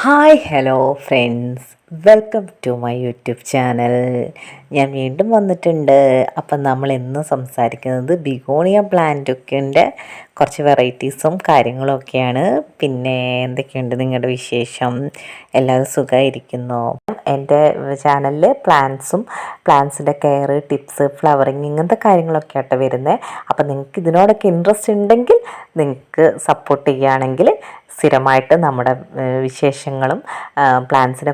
Hi hello friends, welcome to my YouTube channel. ഞാൻ വീണ്ടും വന്നിട്ടുണ്ട്. അപ്പം നമ്മൾ ഇന്ന് സംസാരിക്കുന്നത് ബിഗോണിയ പ്ലാന്റൊക്കെ കുറച്ച് വെറൈറ്റീസും കാര്യങ്ങളൊക്കെയാണ്. പിന്നെ എന്തൊക്കെയുണ്ട് നിങ്ങളുടെ വിശേഷം? എല്ലാവരും സുഖമായിരിക്കുന്നോ? എൻ്റെ ചാനലിൽ പ്ലാന്റ്സിൻ്റെ കെയർ ടിപ്സ്, ഫ്ലവറിങ് ഇങ്ങനത്തെ കാര്യങ്ങളൊക്കെ ആട്ടോ വരുന്നത്. അപ്പം നിങ്ങൾക്ക് ഇതിനോടൊക്കെ ഇൻട്രസ്റ്റ് ഉണ്ടെങ്കിൽ നിങ്ങൾക്ക് സപ്പോർട്ട് ചെയ്യുകയാണെങ്കിൽ സ്ഥിരമായിട്ട് നമ്മുടെ വിശേഷങ്ങളും പ്ലാൻസിനെ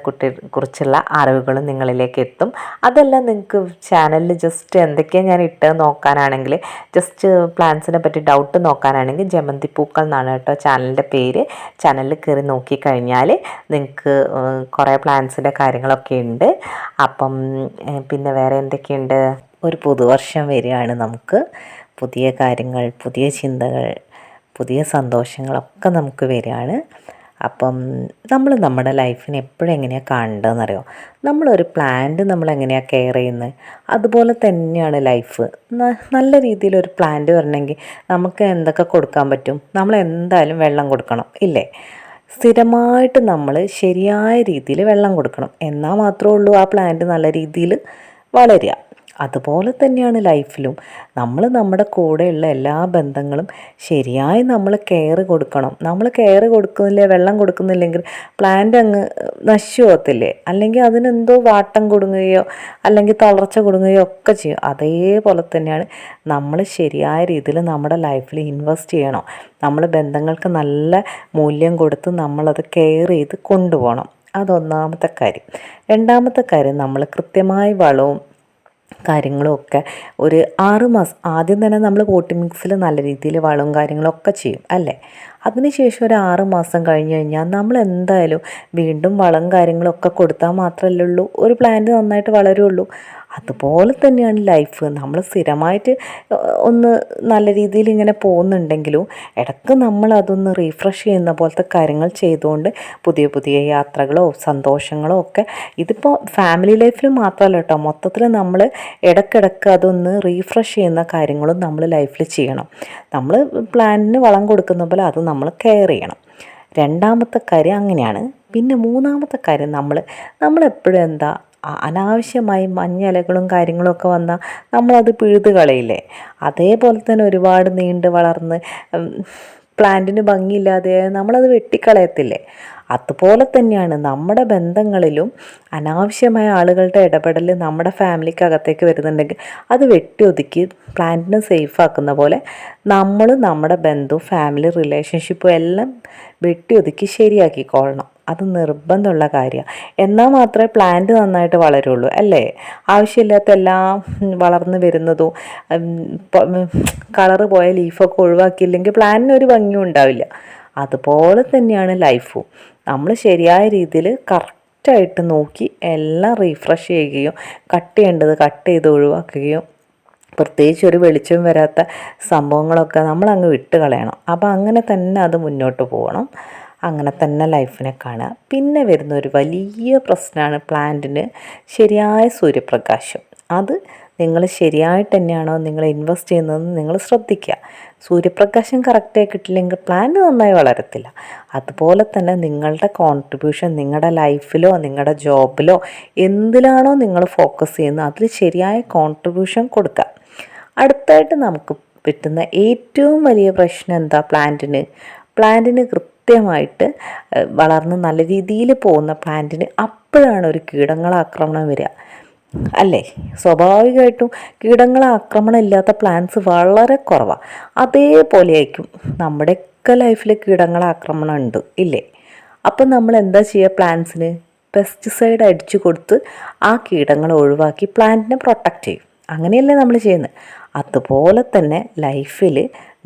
കുറിച്ചുള്ള അറിവുകളും നിങ്ങളിലേക്ക് എത്തും. അതെല്ലാം നിങ്ങൾക്ക് ചാനലിൽ ജസ്റ്റ് എന്തൊക്കെയാണ് ഞാൻ ഇട്ടത് നോക്കാനാണെങ്കിൽ, ജസ്റ്റ് പ്ലാൻസിനെ പറ്റി ഡൗട്ട് നോക്കാനാണെങ്കിൽ ജമന്തി പൂക്കൾ എന്നാണ് കേട്ടോ ചാനലിൻ്റെ പേര്. ചാനലിൽ കയറി നോക്കിക്കഴിഞ്ഞാൽ നിങ്ങൾക്ക് കുറേ പ്ലാൻസിൻ്റെ കാര്യങ്ങളൊക്കെ ഉണ്ട്. അപ്പം പിന്നെ വേറെ എന്തൊക്കെയുണ്ട്? ഒരു പുതുവർഷം വരികയാണ്. നമുക്ക് പുതിയ കാര്യങ്ങൾ, പുതിയ ചിന്തകൾ, പുതിയ സന്തോഷങ്ങളൊക്കെ നമുക്ക് വരികയാണ്. അപ്പം നമ്മൾ നമ്മുടെ ലൈഫിനെ എപ്പോഴും എങ്ങനെയാണ് കാണേണ്ടതെന്നറിയോ? നമ്മളൊരു പ്ലാന്റ് നമ്മളെങ്ങനെയാണ് കെയർ ചെയ്യുന്നത്, അതുപോലെ തന്നെയാണ് ലൈഫ്. നല്ല രീതിയിലൊരു പ്ലാന്റ് വരണമെങ്കിൽ നമുക്ക് എന്തൊക്കെ കൊടുക്കാൻ പറ്റും? നമ്മൾ എന്തായാലും വെള്ളം കൊടുക്കണം, ഇല്ലേ? സ്ഥിരമായിട്ട് നമ്മൾ ശരിയായ രീതിയിൽ വെള്ളം കൊടുക്കണം. എന്നാൽ മാത്രമേ ഉള്ളൂ ആ പ്ലാന്റ് നല്ല രീതിയിൽ വളരുക. അതുപോലെ തന്നെയാണ് ലൈഫിലും. നമ്മൾ നമ്മുടെ കൂടെയുള്ള എല്ലാ ബന്ധങ്ങളും ശരിയായി നമ്മൾ കെയർ കൊടുക്കണം. നമ്മൾ കെയർ കൊടുക്കുന്നില്ല, വെള്ളം കൊടുക്കുന്നില്ലെങ്കിൽ പ്ലാന്റ് അങ്ങ് നശിച്ചു പോകത്തില്ലേ? അല്ലെങ്കിൽ അതിനെന്തോ വാട്ടം കൊടുങ്ങുകയോ അല്ലെങ്കിൽ തളർച്ച കൊടുങ്ങുകയോ ഒക്കെ ചെയ്യും. അതേപോലെ തന്നെയാണ് നമ്മൾ ശരിയായ രീതിയിൽ നമ്മുടെ ലൈഫിൽ ഇൻവെസ്റ്റ് ചെയ്യണം. നമ്മൾ ബന്ധങ്ങൾക്ക് നല്ല മൂല്യം കൊടുത്ത് നമ്മളത് കെയർ ചെയ്ത് കൊണ്ടുപോകണം. അതൊന്നാമത്തെ കാര്യം. രണ്ടാമത്തെ കാര്യം, നമ്മൾ കൃത്യമായി വളവും കാര്യങ്ങളും ഒക്കെ ഒരു 6 മാസം ആദ്യം തന്നെ നമ്മൾ പോട്ടി മിക്സിൽ നല്ല രീതിയിൽ വളവും കാര്യങ്ങളൊക്കെ ചെയ്യും, അല്ലേ? അതിനുശേഷം ഒരു 6 മാസം കഴിഞ്ഞ് കഴിഞ്ഞാൽ നമ്മൾ എന്തായാലും വീണ്ടും വളം കാര്യങ്ങളൊക്കെ കൊടുത്താൽ മാത്രമല്ലേ ഉള്ളൂ ഒരു പ്ലാന്റ് നന്നായിട്ട് വളരുള്ളൂ. അതുപോലെ തന്നെയാണ് ലൈഫ്. നമ്മൾ സ്ഥിരമായിട്ട് ഒന്ന് നല്ല രീതിയിൽ ഇങ്ങനെ പോകുന്നുണ്ടെങ്കിലും ഇടയ്ക്ക് നമ്മൾ അതൊന്ന് റീഫ്രഷ് ചെയ്യുന്ന പോലത്തെ കാര്യങ്ങൾ ചെയ്തുകൊണ്ട് പുതിയ പുതിയ യാത്രകളോ സന്തോഷങ്ങളോ ഒക്കെ, ഇതിപ്പോൾ ഫാമിലി ലൈഫിൽ മാത്രമല്ല കേട്ടോ, മൊത്തത്തിൽ നമ്മൾ ഇടയ്ക്കിടയ്ക്ക് അതൊന്ന് റീഫ്രഷ് ചെയ്യുന്ന കാര്യങ്ങളും നമ്മൾ ലൈഫിൽ ചെയ്യണം. നമ്മൾ പ്ലാന്റിന് വളം കൊടുക്കുന്ന പോലെ അത് നമ്മൾ കെയർ ചെയ്യണം. രണ്ടാമത്തെ കാര്യം അങ്ങനെയാണ്. പിന്നെ മൂന്നാമത്തെ കാര്യം, നമ്മളെപ്പോഴും എന്താ, അനാവശ്യമായി മഞ്ഞിലകളും കാര്യങ്ങളൊക്കെ വന്നാൽ നമ്മളത് പിഴുത് കളയില്ലേ? അതേപോലെ തന്നെ ഒരുപാട് നീണ്ട് വളർന്ന് പ്ലാന്റിന് ഭംഗിയില്ലാതെ നമ്മളത് വെട്ടിക്കളയത്തില്ലേ? അതുപോലെ തന്നെയാണ് നമ്മുടെ ബന്ധങ്ങളിലും അനാവശ്യമായ ആളുകളുടെ ഇടപെടൽ നമ്മുടെ ഫാമിലിക്കകത്തേക്ക് വരുന്നുണ്ടെങ്കിൽ അത് വെട്ടി ഒതുക്കി പ്ലാന്റിനെ സേഫാക്കുന്ന പോലെ നമ്മൾ നമ്മുടെ ബന്ധവും ഫാമിലി റിലേഷൻഷിപ്പും എല്ലാം വെട്ടി ഒതുക്കി ശരിയാക്കിക്കൊള്ളണം. അത് നിർബന്ധമുള്ള കാര്യമാണ്. എന്നാൽ മാത്രമേ പ്ലാന്റ് നന്നായിട്ട് വളരുള്ളൂ, അല്ലേ? ആവശ്യമില്ലാത്ത എല്ലാം വളർന്നു വരുന്നതും കളറ് പോയ ലീഫൊക്കെ ഒഴിവാക്കിയില്ലെങ്കിൽ പ്ലാന്റിന് ഒരു ഭംഗിയും ഉണ്ടാവില്ല. അതുപോലെ തന്നെയാണ് ലൈഫും. നമ്മൾ ശരിയായ രീതിയിൽ കറക്റ്റായിട്ട് നോക്കി എല്ലാം റീഫ്രഷ് ചെയ്യുകയും കട്ട് ചെയ്യേണ്ടത് കട്ട് ചെയ്ത് ഒഴിവാക്കുകയും പ്രത്യേകിച്ച് ഒരു വെളിച്ചം വരാത്ത സംഭവങ്ങളൊക്കെ നമ്മളങ്ങ് വിട്ട് കളയണം. അപ്പോൾ അങ്ങനെ തന്നെ അത് മുന്നോട്ട് പോകണം. അങ്ങനെ തന്നെ ലൈഫിനെ കാണുക. പിന്നെ വരുന്ന ഒരു വലിയ പ്രശ്നമാണ് പ്ലാന്റിന് ശരിയായ സൂര്യപ്രകാശം. അത് നിങ്ങൾ ശരിയായിട്ട് തന്നെയാണോ നിങ്ങൾ ഇൻവെസ്റ്റ് ചെയ്യുന്നതെന്ന് നിങ്ങൾ ശ്രദ്ധിക്കുക. സൂര്യപ്രകാശം കറക്റ്റായി കിട്ടില്ലെങ്കിൽ പ്ലാന്റ് നന്നായി വളരത്തില്ല. അതുപോലെ തന്നെ നിങ്ങളുടെ കോൺട്രിബ്യൂഷൻ നിങ്ങളുടെ ലൈഫിലോ നിങ്ങളുടെ ജോബിലോ എന്തിലാണോ നിങ്ങൾ ഫോക്കസ് ചെയ്യുന്നത് അതിൽ ശരിയായ കോൺട്രിബ്യൂഷൻ കൊടുക്കുക. അടുത്തായിട്ട് നമുക്ക് പറ്റുന്ന ഏറ്റവും വലിയ പ്രശ്നം എന്താ? പ്ലാന്റിന് കൃത്യമായിട്ട് വളർന്ന് നല്ല രീതിയിൽ പോകുന്ന പ്ലാന്റിന് അപ്പോഴാണ് ഒരു കീടങ്ങളാക്രമണം വരിക, അല്ലേ? സ്വാഭാവികമായിട്ടും കീടങ്ങളാക്രമണം ഇല്ലാത്ത പ്ലാന്റ്സ് വളരെ കുറവാണ്. അതേപോലെ ആയിരിക്കും നമ്മുടെയൊക്കെ ലൈഫിൽ കീടങ്ങളാക്രമണം ഉണ്ട്, ഇല്ലേ? അപ്പം നമ്മൾ എന്താ ചെയ്യുക? പ്ലാന്റ്സിന് പെസ്റ്റിസൈഡ് അടിച്ചു കൊടുത്ത് ആ കീടങ്ങളെ ഒഴിവാക്കി പ്ലാന്റിനെ പ്രൊട്ടക്റ്റ് ചെയ്യും. അങ്ങനെയല്ലേ നമ്മൾ ചെയ്യുന്നത്? അതുപോലെ തന്നെ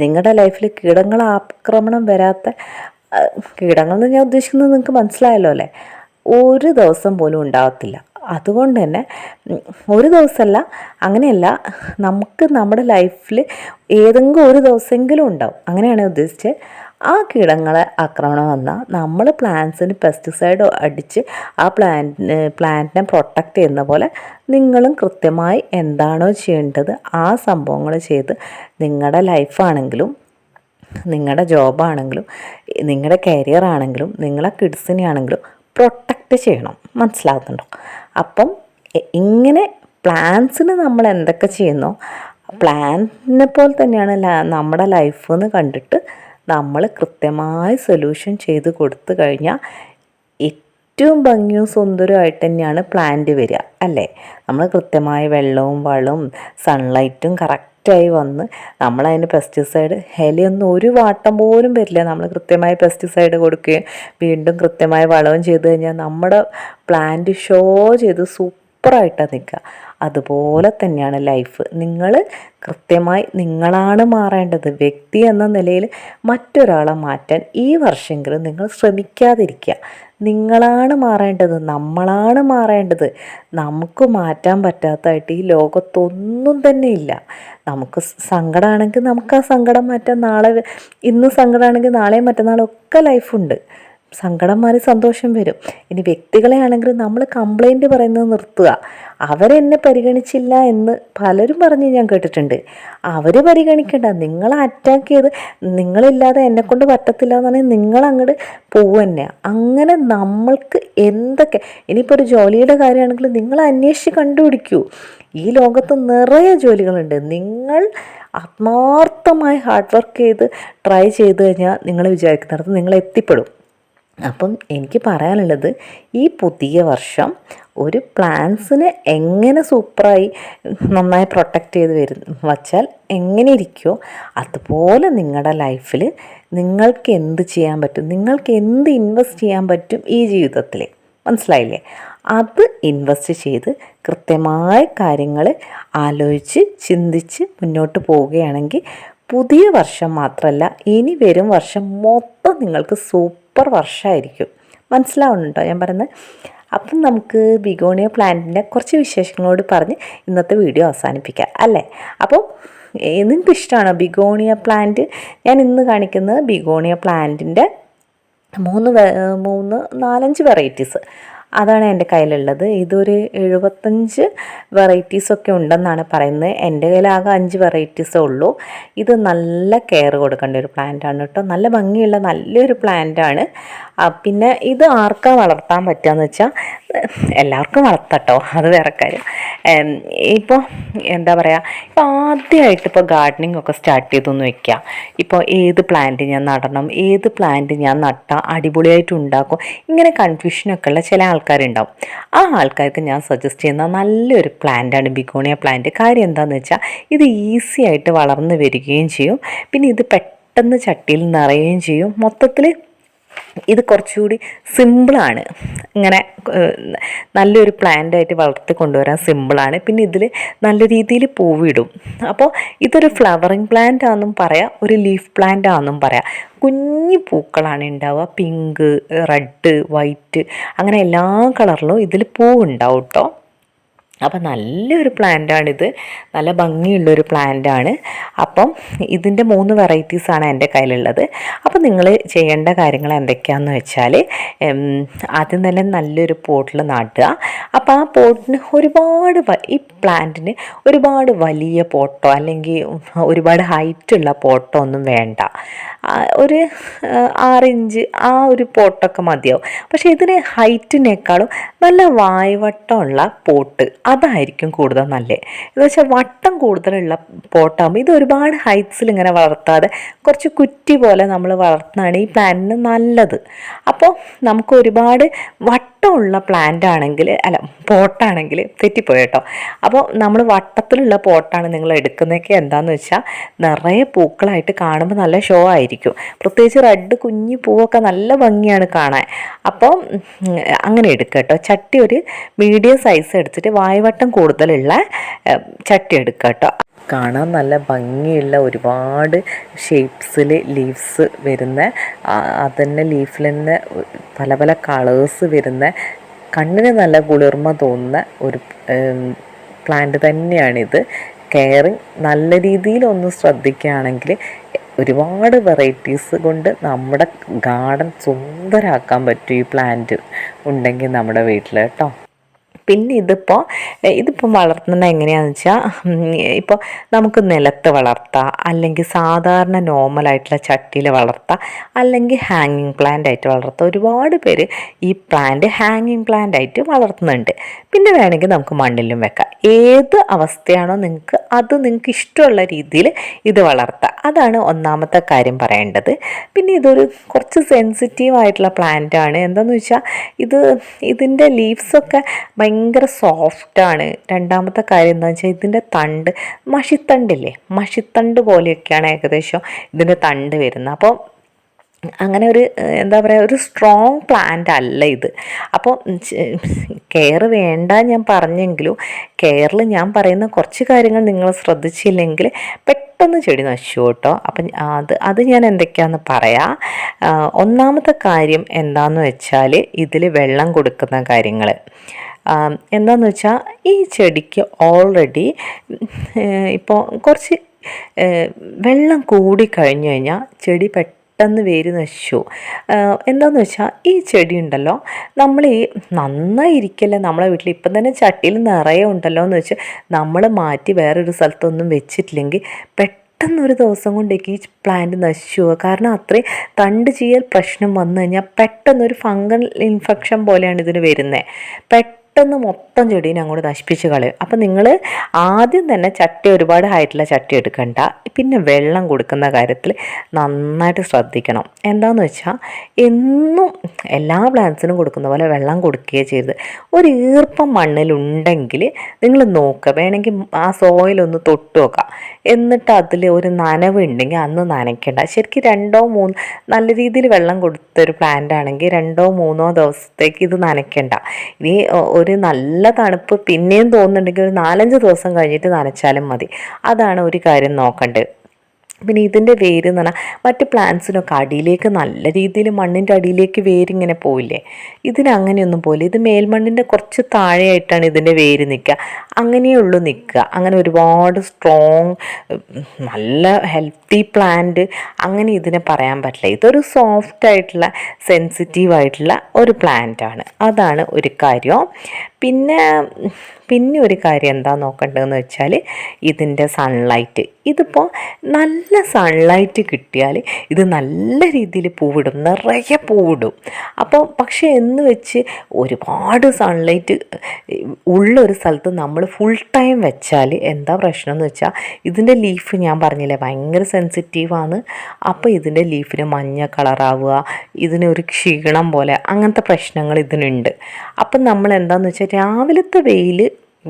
നിങ്ങളുടെ ലൈഫിൽ കീടങ്ങളാക്രമണം വരാത്ത, കീടങ്ങളെന്ന് ഞാൻ ഉദ്ദേശിക്കുന്നത് നിങ്ങൾക്ക് മനസ്സിലായല്ലോ അല്ലേ? ഒരു ദിവസം പോലും ഉണ്ടാകത്തില്ല. അതുകൊണ്ട് തന്നെ ഒരു ദിവസമല്ല, അങ്ങനെയല്ല, നമുക്ക് നമ്മുടെ ലൈഫിൽ ഏതെങ്കിലും ഒരു ദിവസമെങ്കിലും ഉണ്ടാവും. അങ്ങനെയാണ് ഉദ്ദേശിച്ചത്. ആ കീടങ്ങളെ ആക്രമണം വന്നാൽ നമ്മൾ പ്ലാന്റ്സിന് പെസ്റ്റിസൈഡ് അടിച്ച് ആ പ്ലാന്റിനെ പ്രൊട്ടക്റ്റ് ചെയ്യുന്ന പോലെ നിങ്ങളും കൃത്യമായി എന്താണോ ചെയ്യേണ്ടത് ആ സംഭവങ്ങൾ ചെയ്ത് നിങ്ങളുടെ ലൈഫാണെങ്കിലും നിങ്ങളുടെ ജോബാണെങ്കിലും നിങ്ങളുടെ കരിയർ ആണെങ്കിലും നിങ്ങളെ കിഡ്സിനെ ആണെങ്കിലും പ്രൊട്ടക്റ്റ് ചെയ്യണം. മനസ്സിലാകുന്നുണ്ടോ? അപ്പം ഇങ്ങനെ പ്ലാൻസിന് നമ്മൾ എന്തൊക്കെ ചെയ്യുന്നോ പ്ലാനിനെ പോലെ തന്നെയാണ് നമ്മുടെ ലൈഫ് എന്ന് കണ്ടിട്ട് നമ്മൾ കൃത്യമായി സൊല്യൂഷൻ ചെയ്ത് കൊടുത്തു കഴിഞ്ഞാൽ ഏറ്റവും ഭംഗിയും സുന്ദരമായിട്ട് തന്നെയാണ് പ്ലാന്റ് വരിക, അല്ലേ? നമ്മൾ കൃത്യമായ വെള്ളവും വളവും സൺലൈറ്റും കറക്റ്റായി വന്ന് നമ്മളതിന് പെസ്റ്റിസൈഡ് ഇലയൊന്നും ഒരു വാട്ടം പോലും വരില്ല. നമ്മൾ കൃത്യമായി പെസ്റ്റിസൈഡ് കൊടുക്കുകയും വീണ്ടും കൃത്യമായ വളവും ചെയ്ത് കഴിഞ്ഞാൽ നമ്മുടെ പ്ലാന്റ് ഷോ ചെയ്ത് സൂപ്പറായിട്ടാണ് നിൽക്കുക. അതുപോലെ തന്നെയാണ് ലൈഫ്. നിങ്ങൾ കൃത്യമായി നിങ്ങളാണ് മാറേണ്ടത്. വ്യക്തി എന്ന നിലയിൽ മറ്റൊരാളെ മാറ്റാൻ ഈ വർഷമെങ്കിലും നിങ്ങൾ ശ്രമിക്കാതിരിക്കുക. നിങ്ങളാണ് മാറേണ്ടത്, നമ്മളാണ് മാറേണ്ടത്. നമുക്ക് മാറ്റാൻ പറ്റാത്തതായിട്ട് ഈ ലോകത്തൊന്നും തന്നെ ഇല്ല. നമുക്ക് സങ്കടമാണെങ്കിൽ നമുക്ക് ആ സങ്കടം മാറ്റാൻ ഇന്ന് സങ്കടമാണെങ്കിൽ നാളെയും മറ്റന്നാളൊക്കെ ലൈഫുണ്ട്. സങ്കടം മാറി സന്തോഷം വരും. ഇനി വ്യക്തികളെ ആണെങ്കിൽ നമ്മൾ കംപ്ലൈൻറ്റ് പറയുന്നത് നിർത്തുക. അവരെന്നെ പരിഗണിച്ചില്ല എന്ന് പലരും പറഞ്ഞ് ഞാൻ കേട്ടിട്ടുണ്ട്. അവർ പരിഗണിക്കേണ്ട, നിങ്ങളെ അറ്റാക്ക് ചെയ്ത് നിങ്ങളില്ലാതെ എന്നെക്കൊണ്ട് പറ്റത്തില്ല എന്നുണ്ടെങ്കിൽ നിങ്ങളങ്ങോട്ട് പോവുക തന്നെ. അങ്ങനെ നമ്മൾക്ക് എന്തൊക്കെ ഇനിയിപ്പോൾ ഒരു ജോലിയുടെ കാര്യമാണെങ്കിൽ നിങ്ങൾ അന്വേഷിച്ച് കണ്ടുപിടിക്കൂ. ഈ ലോകത്ത് നിറയെ ജോലികളുണ്ട്. നിങ്ങൾ ആത്മാർത്ഥമായി ഹാർഡ് വർക്ക് ചെയ്ത് ട്രൈ ചെയ്ത് കഴിഞ്ഞാൽ നിങ്ങൾ വിചാരിക്കുന്നിടത്ത് നിങ്ങൾ എത്തിപ്പെടും. അപ്പം എനിക്ക് പറയാനുള്ളത്, ഈ പുതിയ വർഷം ഒരു പ്ലാൻസിനെ എങ്ങനെ സൂപ്പറായി നന്നായി പ്രൊട്ടക്റ്റ് ചെയ്ത് വച്ചാൽ എങ്ങനെ ഇരിക്കുമോ അതുപോലെ നിങ്ങളുടെ ലൈഫിൽ നിങ്ങൾക്ക് എന്ത് ചെയ്യാൻ പറ്റും, നിങ്ങൾക്ക് എന്ത് ഇൻവെസ്റ്റ് ചെയ്യാൻ പറ്റും ഈ ജീവിതത്തിൽ, മനസ്സിലായില്ലേ? അത് ഇൻവെസ്റ്റ് ചെയ്ത് കൃത്യമായ കാര്യങ്ങൾ ആലോചിച്ച് ചിന്തിച്ച് മുന്നോട്ട് പോവുകയാണെങ്കിൽ പുതിയ വർഷം മാത്രമല്ല ഇനി വരും വർഷം മൊത്തം നിങ്ങൾക്ക് സൂപ്പർ വർഷമായിരിക്കും. മനസ്സിലാവുന്നുണ്ടോ ഞാൻ പറയുന്നത്? അപ്പം നമുക്ക് ബിഗോണിയ പ്ലാന്റിൻ്റെ കുറച്ച് വിശേഷങ്ങളോട് പറഞ്ഞ് ഇന്നത്തെ വീഡിയോ അവസാനിപ്പിക്കാം, അല്ലേ? അപ്പോൾ നിങ്ങൾക്ക് ഇഷ്ടമാണോ ബിഗോണിയ പ്ലാന്റ്? ഞാൻ ഇന്ന് കാണിക്കുന്നത് ബിഗോണിയ പ്ലാന്റിൻ്റെ 4-5 വെറൈറ്റീസ് അതാണ് എൻ്റെ കയ്യിലുള്ളത്. ഇതൊരു 75 വെറൈറ്റീസൊക്കെ ഉണ്ടെന്നാണ് പറയുന്നത്. എൻ്റെ കയ്യിൽ ആകെ 5 വെറൈറ്റീസേ ഉള്ളൂ. ഇത് നല്ല കെയർ കൊടുക്കേണ്ട ഒരു പ്ലാന്റാണ് കേട്ടോ. നല്ല ഭംഗിയുള്ള നല്ലൊരു പ്ലാന്റാണ്. പിന്നെ ഇത് ആർക്കാ വളർത്താൻ പറ്റുകയെന്ന് വെച്ചാൽ എല്ലാവർക്കും വളർത്താട്ടോ, അത് വേറെ കാര്യം. ഇപ്പോൾ എന്താ പറയുക, ഇപ്പോൾ ആദ്യമായിട്ട് ഇപ്പോൾ ഗാർഡനിങ് ഒക്കെ സ്റ്റാർട്ട് ചെയ്തൊന്ന് വെക്കുക. ഇപ്പോൾ ഏത് പ്ലാന്റ് ഞാൻ നടണം, ഏത് പ്ലാന്റ് ഞാൻ നട്ടാൽ അടിപൊളിയായിട്ട് ഉണ്ടാക്കും, ഇങ്ങനെ കൺഫ്യൂഷനൊക്കെ ഉള്ള ചില ആൾക്കാരുണ്ടാവും. ആ ആൾക്കാർക്ക് ഞാൻ സജസ്റ്റ് ചെയ്യുന്ന നല്ലൊരു പ്ലാന്റാണ് ബിഗോണിയ പ്ലാന്റ്. കാര്യം എന്താണെന്ന് വെച്ചാൽ ഇത് ഈസി ആയിട്ട് വളർന്നു വരികയും ചെയ്യും. പിന്നെ ഇത് പെട്ടെന്ന് ചട്ടിയിൽ നിറയുകയും ചെയ്യും. മൊത്തത്തിൽ ഇത് കുറച്ചുകൂടി സിമ്പിളാണ്. ഇങ്ങനെ നല്ലൊരു പ്ലാന്റായിട്ട് വളർത്തി കൊണ്ടുവരാൻ സിമ്പിളാണ്. പിന്നെ ഇതിൽ നല്ല രീതിയിൽ പൂവിടും. അപ്പോൾ ഇതൊരു ഫ്ലവറിങ് പ്ലാന്റ് ആണെന്നും പറയാം, ഒരു ലീഫ് പ്ലാന്റ് ആണെന്നും പറയാം. കുഞ്ഞു പൂക്കളാണ് ഉണ്ടാവുക. പിങ്ക്, റെഡ്, വൈറ്റ് അങ്ങനെ എല്ലാ കളറിലും ഇതിൽ പൂവുണ്ടാവും കേട്ടോ. അപ്പം നല്ലൊരു പ്ലാന്റാണിത്, നല്ല ഭംഗിയുള്ളൊരു പ്ലാന്റാണ്. അപ്പം ഇതിൻ്റെ 3 വെറൈറ്റീസാണ് എൻ്റെ കയ്യിലുള്ളത്. അപ്പം നിങ്ങൾ ചെയ്യേണ്ട കാര്യങ്ങൾ എന്തൊക്കെയാണെന്ന് വെച്ചാൽ ആദ്യം തന്നെ നല്ലൊരു പോട്ടിൽ നടുക. അപ്പോൾ ആ പോട്ടിന് ഈ പ്ലാന്റിന് ഒരുപാട് വലിയ പോട്ടോ അല്ലെങ്കിൽ ഒരുപാട് ഹൈറ്റുള്ള പോട്ടോ ഒന്നും വേണ്ട. ഒരു 6 ഇഞ്ച് ആ ഒരു പോട്ടൊക്കെ മതിയാവും. പക്ഷേ ഇതിന് ഹൈറ്റിനേക്കാളും നല്ല വായ്വട്ടമുള്ള പോട്ട് അതായിരിക്കും കൂടുതൽ നല്ലത്. എന്ന് വെച്ചാൽ വട്ടം കൂടുതലുള്ള പോട്ടാകുമ്പോൾ ഇത് ഒരുപാട് ഹൈറ്റ്സിൽ ഇങ്ങനെ വളർത്താതെ കുറച്ച് കുറ്റി പോലെ നമ്മൾ വളർത്തുന്നതാണ് ഈ പ്ലാന്റിന് നല്ലത്. അപ്പോൾ നമുക്ക് ഒരുപാട് വട്ടമുള്ള പോട്ടാണെങ്കിൽ തെറ്റിപ്പോയി കേട്ടോ. അപ്പോൾ നമ്മൾ വട്ടത്തിലുള്ള പോട്ടാണ് നിങ്ങൾ എടുക്കുന്നതൊക്കെ എന്താണെന്ന് വെച്ചാൽ നിറയെ പൂക്കളായിട്ട് കാണുമ്പോൾ നല്ല ഷോ ആയിരിക്കും. പ്രത്യേകിച്ച് റെഡ് കുഞ്ഞു പൂവൊക്കെ നല്ല ഭംഗിയാണ് കാണാൻ. അപ്പോൾ അങ്ങനെ എടുക്കുക കേട്ടോ. ചട്ടി ഒരു മീഡിയം സൈസ് എടുത്തിട്ട് വായ്വട്ടം കൂടുതലുള്ള ചട്ടി എടുക്കുക കേട്ടോ. കാണാൻ നല്ല ഭംഗിയുള്ള ഒരുപാട് ഷേപ്സിൽ ലീവ്സ് വരുന്ന, അതുതന്നെ ലീഫിൽ തന്നെ പല പല കളേഴ്സ് വരുന്ന, കണ്ണിന് നല്ല കുളിർമ തോന്നുന്ന ഒരു പ്ലാന്റ് തന്നെയാണിത്. കെയറിങ് നല്ല രീതിയിലൊന്ന് ശ്രദ്ധിക്കുകയാണെങ്കിൽ ഒരുപാട് വെറൈറ്റീസ് കൊണ്ട് നമ്മുടെ ഗാർഡൻ സുന്ദരമാക്കാൻ പറ്റും ഈ പ്ലാന്റ് ഉണ്ടെങ്കിൽ നമ്മുടെ വീട്ടിൽ കേട്ടോ. പിന്നെ ഇതിപ്പോൾ വളർത്തുന്നത് എങ്ങനെയാണെന്ന് വെച്ചാൽ, ഇപ്പോൾ നമുക്ക് നിലത്ത് വളർത്താം, അല്ലെങ്കിൽ സാധാരണ നോർമലായിട്ടുള്ള ചട്ടിയിൽ വളർത്താം, അല്ലെങ്കിൽ ഹാങ്ങിങ് പ്ലാന്റ് ആയിട്ട് വളർത്താം. ഒരുപാട് പേര് ഈ പ്ലാന്റ് ഹാങ്ങിങ് പ്ലാന്റ് ആയിട്ട് വളർത്തുന്നുണ്ട്. പിന്നെ വേണമെങ്കിൽ നമുക്ക് മണ്ണിലും വെക്കാം. ഏത് അവസ്ഥയാണോ നിങ്ങൾക്ക് ഇഷ്ടമുള്ള രീതിയിൽ ഇത് വളർത്താം. അതാണ് ഒന്നാമത്തെ കാര്യം പറയേണ്ടത്. പിന്നെ ഇതൊരു കുറച്ച് സെൻസിറ്റീവ് ആയിട്ടുള്ള പ്ലാന്റ് ആണ്. എന്താണെന്ന് വെച്ചാൽ ഇതിൻ്റെ ലീവ്സൊക്കെ ഭയങ്കര സോഫ്റ്റാണ്. രണ്ടാമത്തെ കാര്യം എന്താണെന്ന് വെച്ചാൽ ഇതിൻ്റെ തണ്ട് മഷിത്തണ്ട് പോലെയൊക്കെയാണ് ഏകദേശം ഇതിൻ്റെ തണ്ട് വരുന്നത്. അപ്പോൾ അങ്ങനെ എന്താ പറയുക, ഒരു സ്ട്രോങ് പ്ലാന്റ് അല്ല ഇത്. അപ്പോൾ കെയർ വേണ്ട ഞാൻ പറഞ്ഞെങ്കിലും കെയറിൽ ഞാൻ പറയുന്ന കുറച്ച് കാര്യങ്ങൾ നിങ്ങൾ ശ്രദ്ധിച്ചില്ലെങ്കിൽ പെട്ടെന്ന് ചെടി നശിച്ചു കേട്ടോ. അപ്പം അത് ഞാൻ എന്തൊക്കെയാണെന്ന് പറയാം. ഒന്നാമത്തെ കാര്യം എന്താണെന്ന് വെച്ചാൽ ഇതിൽ വെള്ളം കൊടുക്കുന്ന കാര്യങ്ങൾ. എന്താണെന്ന് വെച്ചാൽ ഈ ചെടിക്ക് ഓൾറെഡി ഇപ്പോൾ കുറച്ച് വെള്ളം കൂടി കഴിഞ്ഞു കഴിഞ്ഞാൽ ചെടി പെട്ടെന്ന് വേര് നശിച്ചു. എന്താണെന്ന് വെച്ചാൽ ഈ ചെടി ഉണ്ടല്ലോ, നമ്മൾ ഈ നന്നായിരിക്കല്ലേ നമ്മളെ വീട്ടിൽ ഇപ്പം തന്നെ ചട്ടിയിൽ നിറയെ ഉണ്ടല്ലോ എന്ന് വെച്ച് നമ്മൾ മാറ്റി വേറൊരു സ്ഥലത്തൊന്നും വെച്ചിട്ടില്ലെങ്കിൽ പെട്ടെന്നൊരു ദിവസം കൊണ്ടേക്ക് ഈ പ്ലാന്റ് നശിച്ചു പോകുക. കാരണം അത്രയും തണ്ട് ചെയ്യൽ പ്രശ്നം വന്നു കഴിഞ്ഞാൽ പെട്ടെന്നൊരു ഫംഗൽ ഇൻഫെക്ഷൻ പോലെയാണ് ഇതിന് വരുന്നത്. പെട്ടെന്ന് മൊത്തം ചെടീനെ അങ്ങോട്ട് നശിപ്പിച്ച് കളയും. അപ്പം നിങ്ങൾ ആദ്യം തന്നെ ഒരുപാട് ഹൈറ്റുള്ള ചട്ടി എടുക്കണ്ട. പിന്നെ വെള്ളം കൊടുക്കുന്ന കാര്യത്തിൽ നന്നായിട്ട് ശ്രദ്ധിക്കണം. എന്താണെന്ന് വെച്ചാൽ എന്നും എല്ലാ പ്ലാന്റ്സിനും കൊടുക്കുന്ന പോലെ വെള്ളം കൊടുക്കുകയേ ചെയ്യരുത്. ഒരു ഈർപ്പം മണ്ണിലുണ്ടെങ്കിൽ നിങ്ങൾ നോക്കുക, വേണമെങ്കിൽ ആ സോയിലൊന്ന് തൊട്ട് നോക്കുക. എന്നിട്ട് അതിൽ ഒരു നനവ് ഉണ്ടെങ്കിൽ അന്ന് നനയ്ക്കേണ്ട. ശരിക്കും 2-3 നല്ല രീതിയിൽ വെള്ളം കൊടുത്തൊരു പ്ലാന്റ് ആണെങ്കിൽ 2-3 ദിവസത്തേക്ക് ഇത് നനയ്ക്കേണ്ട. ഇനി ഒരു നല്ല തണുപ്പ് പിന്നെയും തോന്നുന്നുണ്ടെങ്കിൽ ഒരു 4-5 ദിവസം കഴിഞ്ഞിട്ട് നനച്ചാലും മതി. അതാണ് ഒരു കാര്യം നോക്കേണ്ടത്. പിന്നെ ഇതിൻ്റെ വേര് എന്ന് പറഞ്ഞാൽ മറ്റ് പ്ലാന്റ്സിനൊക്കെ അടിയിലേക്ക് നല്ല രീതിയിൽ മണ്ണിൻ്റെ അടിയിലേക്ക് വേരിങ്ങനെ പോയില്ലേ, ഇതിനങ്ങനെയൊന്നും പോയില്ല. ഇത് മേൽമണ്ണിൻ്റെ കുറച്ച് താഴെയായിട്ടാണ് ഇതിൻ്റെ വേര് നിൽക്കുക. അങ്ങനെയുള്ളൂ നിൽക്കുക. അങ്ങനെ ഒരുപാട് സ്ട്രോങ് നല്ല ഹെൽത്തി പ്ലാന്റ് അങ്ങനെ ഇതിനെ പറയാൻ പറ്റില്ല. ഇതൊരു സോഫ്റ്റായിട്ടുള്ള സെൻസിറ്റീവായിട്ടുള്ള ഒരു പ്ലാന്റാണ്. അതാണ് ഒരു കാര്യം. പിന്നെ ഒരു കാര്യം എന്താ നോക്കേണ്ടതെന്ന് വെച്ചാൽ ഇതിൻ്റെ സൺലൈറ്റ്. ഇതിപ്പോൾ നല്ല സൺലൈറ്റ് കിട്ടിയാൽ ഇത് നല്ല രീതിയിൽ പൂവിടും, നിറയെ പൂവിടും. അപ്പോൾ പക്ഷേ എന്ന് വെച്ച് ഒരുപാട് സൺലൈറ്റ് ഉള്ളൊരു സ്ഥലത്ത് നമ്മൾ ഫുൾ ടൈം വെച്ചാൽ എന്താ പ്രശ്നം എന്ന് വെച്ചാൽ ഇതിൻ്റെ ലീഫ് ഞാൻ പറഞ്ഞില്ലേ ഭയങ്കര സെൻസിറ്റീവാണ്. അപ്പോൾ ഇതിൻ്റെ ലീഫിന് മഞ്ഞ കളറാവുക, ഇതിനൊരു ക്ഷീണം പോലെ അങ്ങനത്തെ പ്രശ്നങ്ങൾ ഇതിനുണ്ട്. അപ്പം നമ്മൾ എന്താണെന്ന് വെച്ചാൽ രാവിലത്തെ വെയിൽ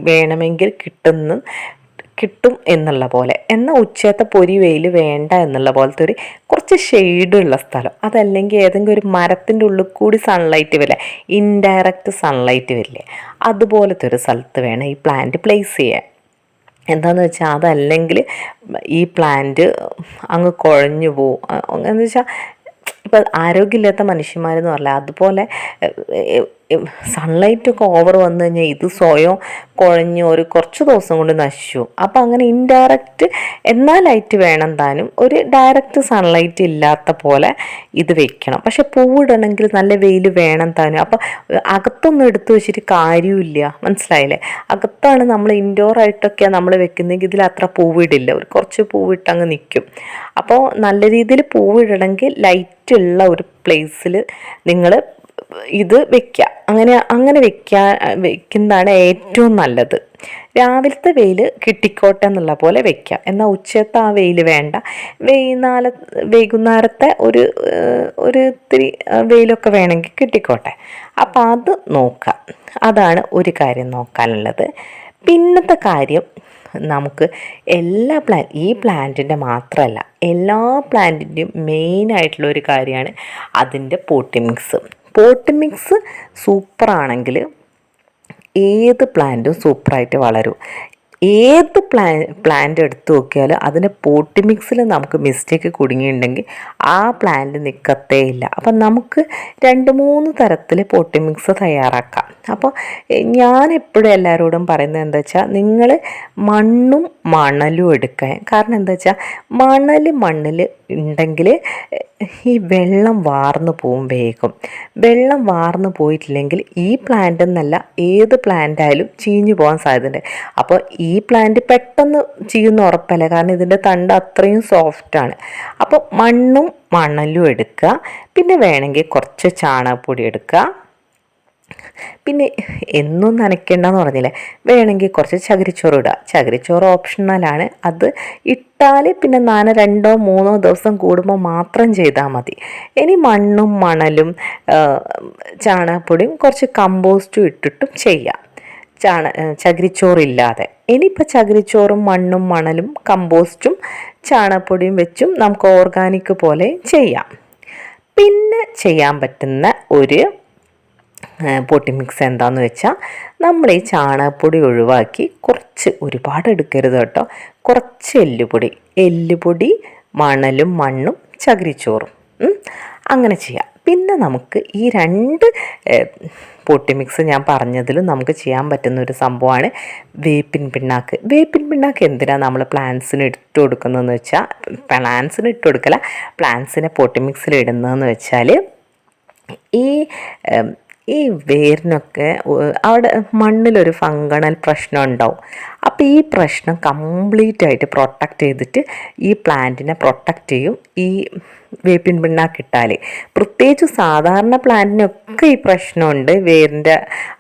വേണമെങ്കിൽ കിട്ടും എന്നുള്ള പോലെ, എന്നാൽ ഉച്ചത്തെ പൊരി വെയിൽ വേണ്ട എന്നുള്ള പോലത്തെ ഒരു കുറച്ച് ഷെയ്ഡുള്ള സ്ഥലം, അതല്ലെങ്കിൽ ഏതെങ്കിലും ഒരു മരത്തിൻ്റെ ഉള്ളിൽ കൂടി സൺലൈറ്റ് വരില്ല, ഇൻഡയറക്റ്റ് സൺലൈറ്റ് വരില്ലേ, അതുപോലത്തെ ഒരു സ്ഥലത്ത് വേണം ഈ പ്ലാന്റ് പ്ലേസ് ചെയ്യാൻ. എന്താണെന്ന് വെച്ചാൽ അതല്ലെങ്കിൽ ഈ പ്ലാന്റ് അങ്ങ് കുഴഞ്ഞു പോവും. എന്ന് വെച്ചാൽ ഇപ്പം ആരോഗ്യമില്ലാത്ത മനുഷ്യന്മാരെന്ന് പറഞ്ഞാൽ അതുപോലെ സൺലൈറ്റൊക്കെ ഓവർ വന്നു കഴിഞ്ഞാൽ ഇത് സ്വയം കുഴഞ്ഞ് ഒരു കുറച്ച് ദിവസം കൊണ്ട് നശിച്ചു. അപ്പോൾ അങ്ങനെ ഇൻഡയറക്റ്റ് എന്നാൽ ലൈറ്റ് വേണം താനും, ഒരു ഡയറക്റ്റ് സൺലൈറ്റ് ഇല്ലാത്ത പോലെ ഇത് വെക്കണം. പക്ഷെ പൂവിടണമെങ്കിൽ നല്ല വെയിൽ വേണം താനും. അപ്പോൾ അകത്തൊന്നും എടുത്തു വെച്ചിട്ട് കാര്യമില്ല, മനസ്സിലായില്ലേ? അകത്താണ് നമ്മൾ ഇൻഡോർ ആയിട്ടൊക്കെയാണ് നമ്മൾ വെക്കുന്നതെങ്കിൽ ഇതിൽ അത്ര പൂവിടില്ല, ഒരു കുറച്ച് പൂവിട്ടങ്ങ് നിൽക്കും. അപ്പോൾ നല്ല രീതിയിൽ പൂവിടണമെങ്കിൽ ലൈറ്റുള്ള ഒരു പ്ലേസിൽ നിങ്ങൾ ഇത് വെക്കുക. അങ്ങനെ വെക്കുന്നതാണ് ഏറ്റവും നല്ലത്. രാവിലത്തെ വെയിൽ കിട്ടിക്കോട്ടെ എന്നുള്ള പോലെ വെക്കാം. എന്നാൽ ഉച്ചത്തെ ആ വെയിൽ വേണ്ട. വൈകുന്നേരത്തെ ഒരു ഇത്തിരി വെയിലൊക്കെ വേണമെങ്കിൽ കിട്ടിക്കോട്ടെ. അപ്പോൾ അത് നോക്കാം. അതാണ് ഒരു കാര്യം നോക്കാനുള്ളത്. പിന്നത്തെ കാര്യം, നമുക്ക് ഈ പ്ലാന്റിൻ്റെ മാത്രമല്ല എല്ലാ പ്ലാന്റിൻ്റെയും മെയിനായിട്ടുള്ള ഒരു കാര്യമാണ് അതിൻ്റെ പോട്ടി മിക്സ് സൂപ്പറാണെങ്കിൽ ഏത് പ്ലാന്റും സൂപ്പറായിട്ട് വളരും. ഏത് പ്ലാന്റ് എടുത്ത് നോക്കിയാലും അതിൻ്റെ പോട്ടി മിക്സിൽ നമുക്ക് മിസ്റ്റേക്ക് കുടുങ്ങിയിട്ടുണ്ടെങ്കിൽ ആ പ്ലാന്റ് നിൽക്കത്തേ ഇല്ല. അപ്പം നമുക്ക് 2-3 തരത്തിൽ പോട്ടി മിക്സ് തയ്യാറാക്കാം. അപ്പോൾ ഞാൻ എപ്പോഴും എല്ലാവരോടും പറയുന്നത് എന്താ വെച്ചാൽ നിങ്ങൾ മണ്ണും മണലും എടുക്കാൻ. കാരണം എന്താ വെച്ചാൽ മണ്ണിൽ ഉണ്ടെങ്കിൽ ഈ വെള്ളം വാർന്നു പോവും വേഗം. വെള്ളം വാർന്നു പോയിട്ടില്ലെങ്കിൽ ഈ പ്ലാന്റ് എന്നല്ല ഏത് പ്ലാന്റ് ആയാലും ചീഞ്ഞു പോകാൻ സാധ്യതയുണ്ട്. അപ്പോൾ ഈ പ്ലാന്റ് പെട്ടെന്ന് ചീയുന്ന ഉറപ്പല്ല, കാരണം ഇതിൻ്റെ തണ്ട് അത്രയും സോഫ്റ്റാണ്. അപ്പോൾ മണ്ണും മണലും എടുക്കുക. പിന്നെ വേണമെങ്കിൽ കുറച്ച് ചാണകപ്പൊടി എടുക്കുക. പിന്നെ എന്നും നനയ്ക്കേണ്ടെന്ന് പറഞ്ഞില്ലേ, വേണമെങ്കിൽ കുറച്ച് ചകിരിച്ചോറ് ഇടുക. ചകിരിച്ചോറ് ഓപ്ഷണലാണ്. അത് ഇട്ടാൽ പിന്നെ 2-3 ദിവസം കൂടുമ്പോൾ മാത്രം ചെയ്താൽ മതി. ഇനി മണ്ണും മണലും ചാണകപ്പൊടിയും കുറച്ച് കമ്പോസ്റ്റും ഇട്ടിട്ടും ചെയ്യാം, ചകിരിച്ചോറില്ലാതെ. ഇനിയിപ്പോൾ ചകിരിച്ചോറും മണ്ണും മണലും കമ്പോസ്റ്റും ചാണകപ്പൊടിയും വെച്ചും നമുക്ക് ഓർഗാനിക് പോലെ ചെയ്യാം. പിന്നെ ചെയ്യാൻ പറ്റുന്ന ഒരു പോട്ടി മിക്സ് എന്താണെന്ന് വെച്ചാൽ, നമ്മൾ ഈ ചാണകപ്പൊടി ഒഴിവാക്കി ഒരുപാട് എടുക്കരുത് കേട്ടോ, കുറച്ച് എല്ലുപൊടി മണലും മണ്ണും ചകിരിച്ചോറും അങ്ങനെ ചെയ്യാം. പിന്നെ നമുക്ക് ഈ 2 പോട്ടി മിക്സ് ഞാൻ പറഞ്ഞതിലും നമുക്ക് ചെയ്യാൻ പറ്റുന്ന ഒരു സംഭവമാണ് വേപ്പിൻ പിണ്ണാക്ക്. വേപ്പിൻ പിണ്ണാക്ക് എന്തിനാണ് നമ്മൾ പ്ലാന്റ്സിന് ഇട്ട് കൊടുക്കുന്നതെന്ന് വെച്ചാൽ, പ്ലാന്റ്സിനെ പോട്ടി മിക്സിൽ ഇടുന്നതെന്ന് വെച്ചാൽ, ഈ വേരിനൊക്കെ അവിടെ മണ്ണിലൊരു ഫംഗണൽ പ്രശ്നം ഉണ്ടാവും. അപ്പോൾ ഈ പ്രശ്നം കംപ്ലീറ്റ് ആയിട്ട് പ്രൊട്ടക്റ്റ് ചെയ്തിട്ട് ഈ പ്ലാന്റിനെ പ്രൊട്ടക്റ്റ് ചെയ്യും ഈ വേപ്പിൻ പിണ്ണാക്കിട്ടാൽ. പ്രത്യേകിച്ച് സാധാരണ പ്ലാന്റിനൊക്കെ ഈ പ്രശ്നമുണ്ട്, വേരിൻ്റെ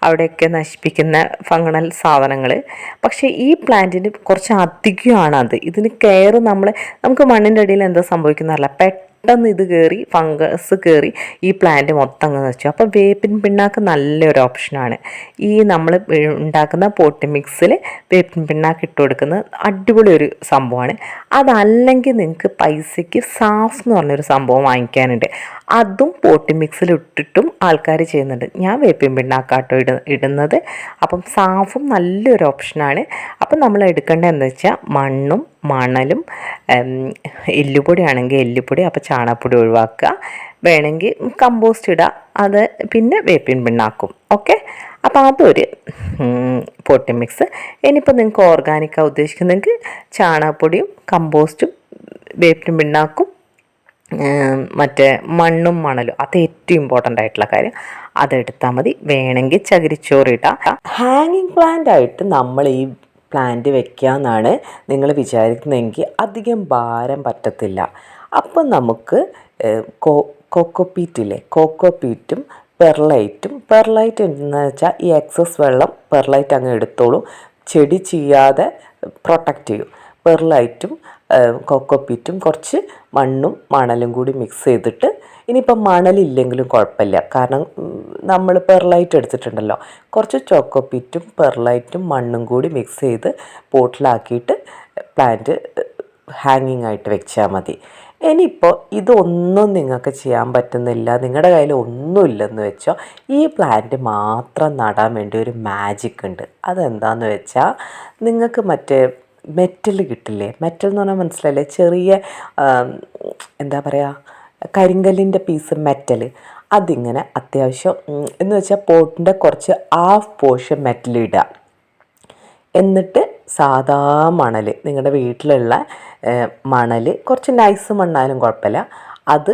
അവിടെയൊക്കെ നശിപ്പിക്കുന്ന ഫംഗണൽ സാധനങ്ങൾ. പക്ഷേ ഈ പ്ലാന്റിന് കുറച്ച് അധികമാണത്. ഇതിന് കെയർ നമുക്ക് മണ്ണിൻ്റെ അടിയിൽ എന്താ സംഭവിക്കുന്നതല്ല, പെട്ടെന്ന് ഇത് ഫംഗസ് കയറി ഈ പ്ലാന്റ് മൊത്തം അങ്ങ് നശിച്ചു. അപ്പോൾ വേപ്പിൻ പിണ്ണാക്ക് നല്ലൊരു ഓപ്ഷനാണ്. ഈ നമ്മൾ ഉണ്ടാക്കുന്ന പോട്ടി മിക്സിൽ വേപ്പിൻ പിണ്ണാക്ക് ഇട്ട് കൊടുക്കുന്നത് അടിപൊളി ഒരു സംഭവമാണ്. അതല്ലെങ്കിൽ നിങ്ങൾക്ക് പൈസയ്ക്ക് സാഫ് എന്ന് പറഞ്ഞൊരു സംഭവം വാങ്ങിക്കാനുണ്ട്. അതും പോട്ടി മിക്സിൽ ഇട്ടിട്ടും ആൾക്കാർ ചെയ്യുന്നുണ്ട്. ഞാൻ വേപ്പിൻ പിണ്ണാക്കാട്ടോ ഇടുന്നത്. അപ്പം സാഫും നല്ലൊരു ഓപ്ഷനാണ്. അപ്പം നമ്മൾ എടുക്കേണ്ടത് എന്താ വെച്ചാൽ, മണ്ണും മണലും എല്ലുപൊടി ആണെങ്കിൽ എല്ലുപൊടി, അപ്പോൾ ചാണകപ്പൊടി ഒഴിവാക്കുക. വേണമെങ്കിൽ കമ്പോസ്റ്റ് ഇടുക, അത് പിന്നെ വേപ്പിൻ പിണ്ണാക്കും. ഓക്കെ, അപ്പോൾ അതൊരു പോട്ടി മിക്സ്. ഇനിയിപ്പോൾ നിങ്ങൾക്ക് ഓർഗാനിക്കാണ് ഉദ്ദേശിക്കുന്നതെങ്കിൽ ചാണകപ്പൊടിയും കമ്പോസ്റ്റും വേപ്പിൻ പിണ്ണാക്കും മറ്റേ മണ്ണും മണലും, അത് ഏറ്റവും ഇമ്പോർട്ടൻ്റ് ആയിട്ടുള്ള കാര്യം, അതെടുത്താൽ മതി. വേണമെങ്കിൽ ചകിരിച്ചോറിടാം. ഹാങ്ങിങ് പ്ലാന്റ് ആയിട്ട് നമ്മൾ ഈ പ്ലാന്റ് വെക്കാമെന്നാണ് നിങ്ങൾ വിചാരിക്കുന്നതെങ്കിൽ അധികം ഭാരം പറ്റത്തില്ല. അപ്പം നമുക്ക് കോക്കോപീറ്റും പെർലൈറ്റ് എന്ന് വെച്ചാൽ ഈ എക്സസ് വെള്ളം പെർലൈറ്റ് അങ്ങ് എടുത്തോളൂ, ചെടി ചെയ്യാതെ പ്രൊട്ടക്റ്റ് ചെയ്യും. പെർലൈറ്റും കോക്കോപീറ്റും കുറച്ച് മണ്ണും മണലും കൂടി മിക്സ് ചെയ്തിട്ട്, ഇനിയിപ്പം മണലില്ലെങ്കിലും കുഴപ്പമില്ല, കാരണം നമ്മൾ പെർലൈറ്റ് എടുത്തിട്ടുണ്ടല്ലോ, കുറച്ച് ചോക്കോപീറ്റും പെർലൈറ്റും മണ്ണും കൂടി മിക്സ് ചെയ്ത് പോട്ടിലാക്കിയിട്ട് പ്ലാന്റ് ഹാങ്ങിങ് ആയിട്ട് വെച്ചാൽ മതി. ഇനിയിപ്പോൾ ഇതൊന്നും നിങ്ങൾക്ക് ചെയ്യാൻ പറ്റുന്നില്ല, നിങ്ങളുടെ കയ്യിൽ ഒന്നുമില്ലെന്ന് വെച്ചോ, ഈ പ്ലാന്റ് മാത്രം നടാൻ വേണ്ടി ഒരു മാജിക് ഉണ്ട്. അതെന്താണെന്ന് വെച്ചാൽ, നിങ്ങൾക്ക് മറ്റേ മെറ്റൽ കിട്ടില്ലേ, മെറ്റൽ എന്ന് പറഞ്ഞാൽ മനസ്സിലായില്ലേ, ചെറിയ എന്താ പറയുക, കരിങ്കല്ലിൻ്റെ പീസ് മെറ്റൽ, അതിങ്ങനെ അത്യാവശ്യം എന്ന് വെച്ചാൽ പോട്ടിൻ്റെ കുറച്ച് ഹാഫ് പോർഷൻ മെറ്റലിടുക. എന്നിട്ട് സാധാ മണൽ, നിങ്ങളുടെ വീട്ടിലുള്ള മണൽ, കുറച്ച് നൈസ് മണ്ണായാലും കുഴപ്പമില്ല, അത്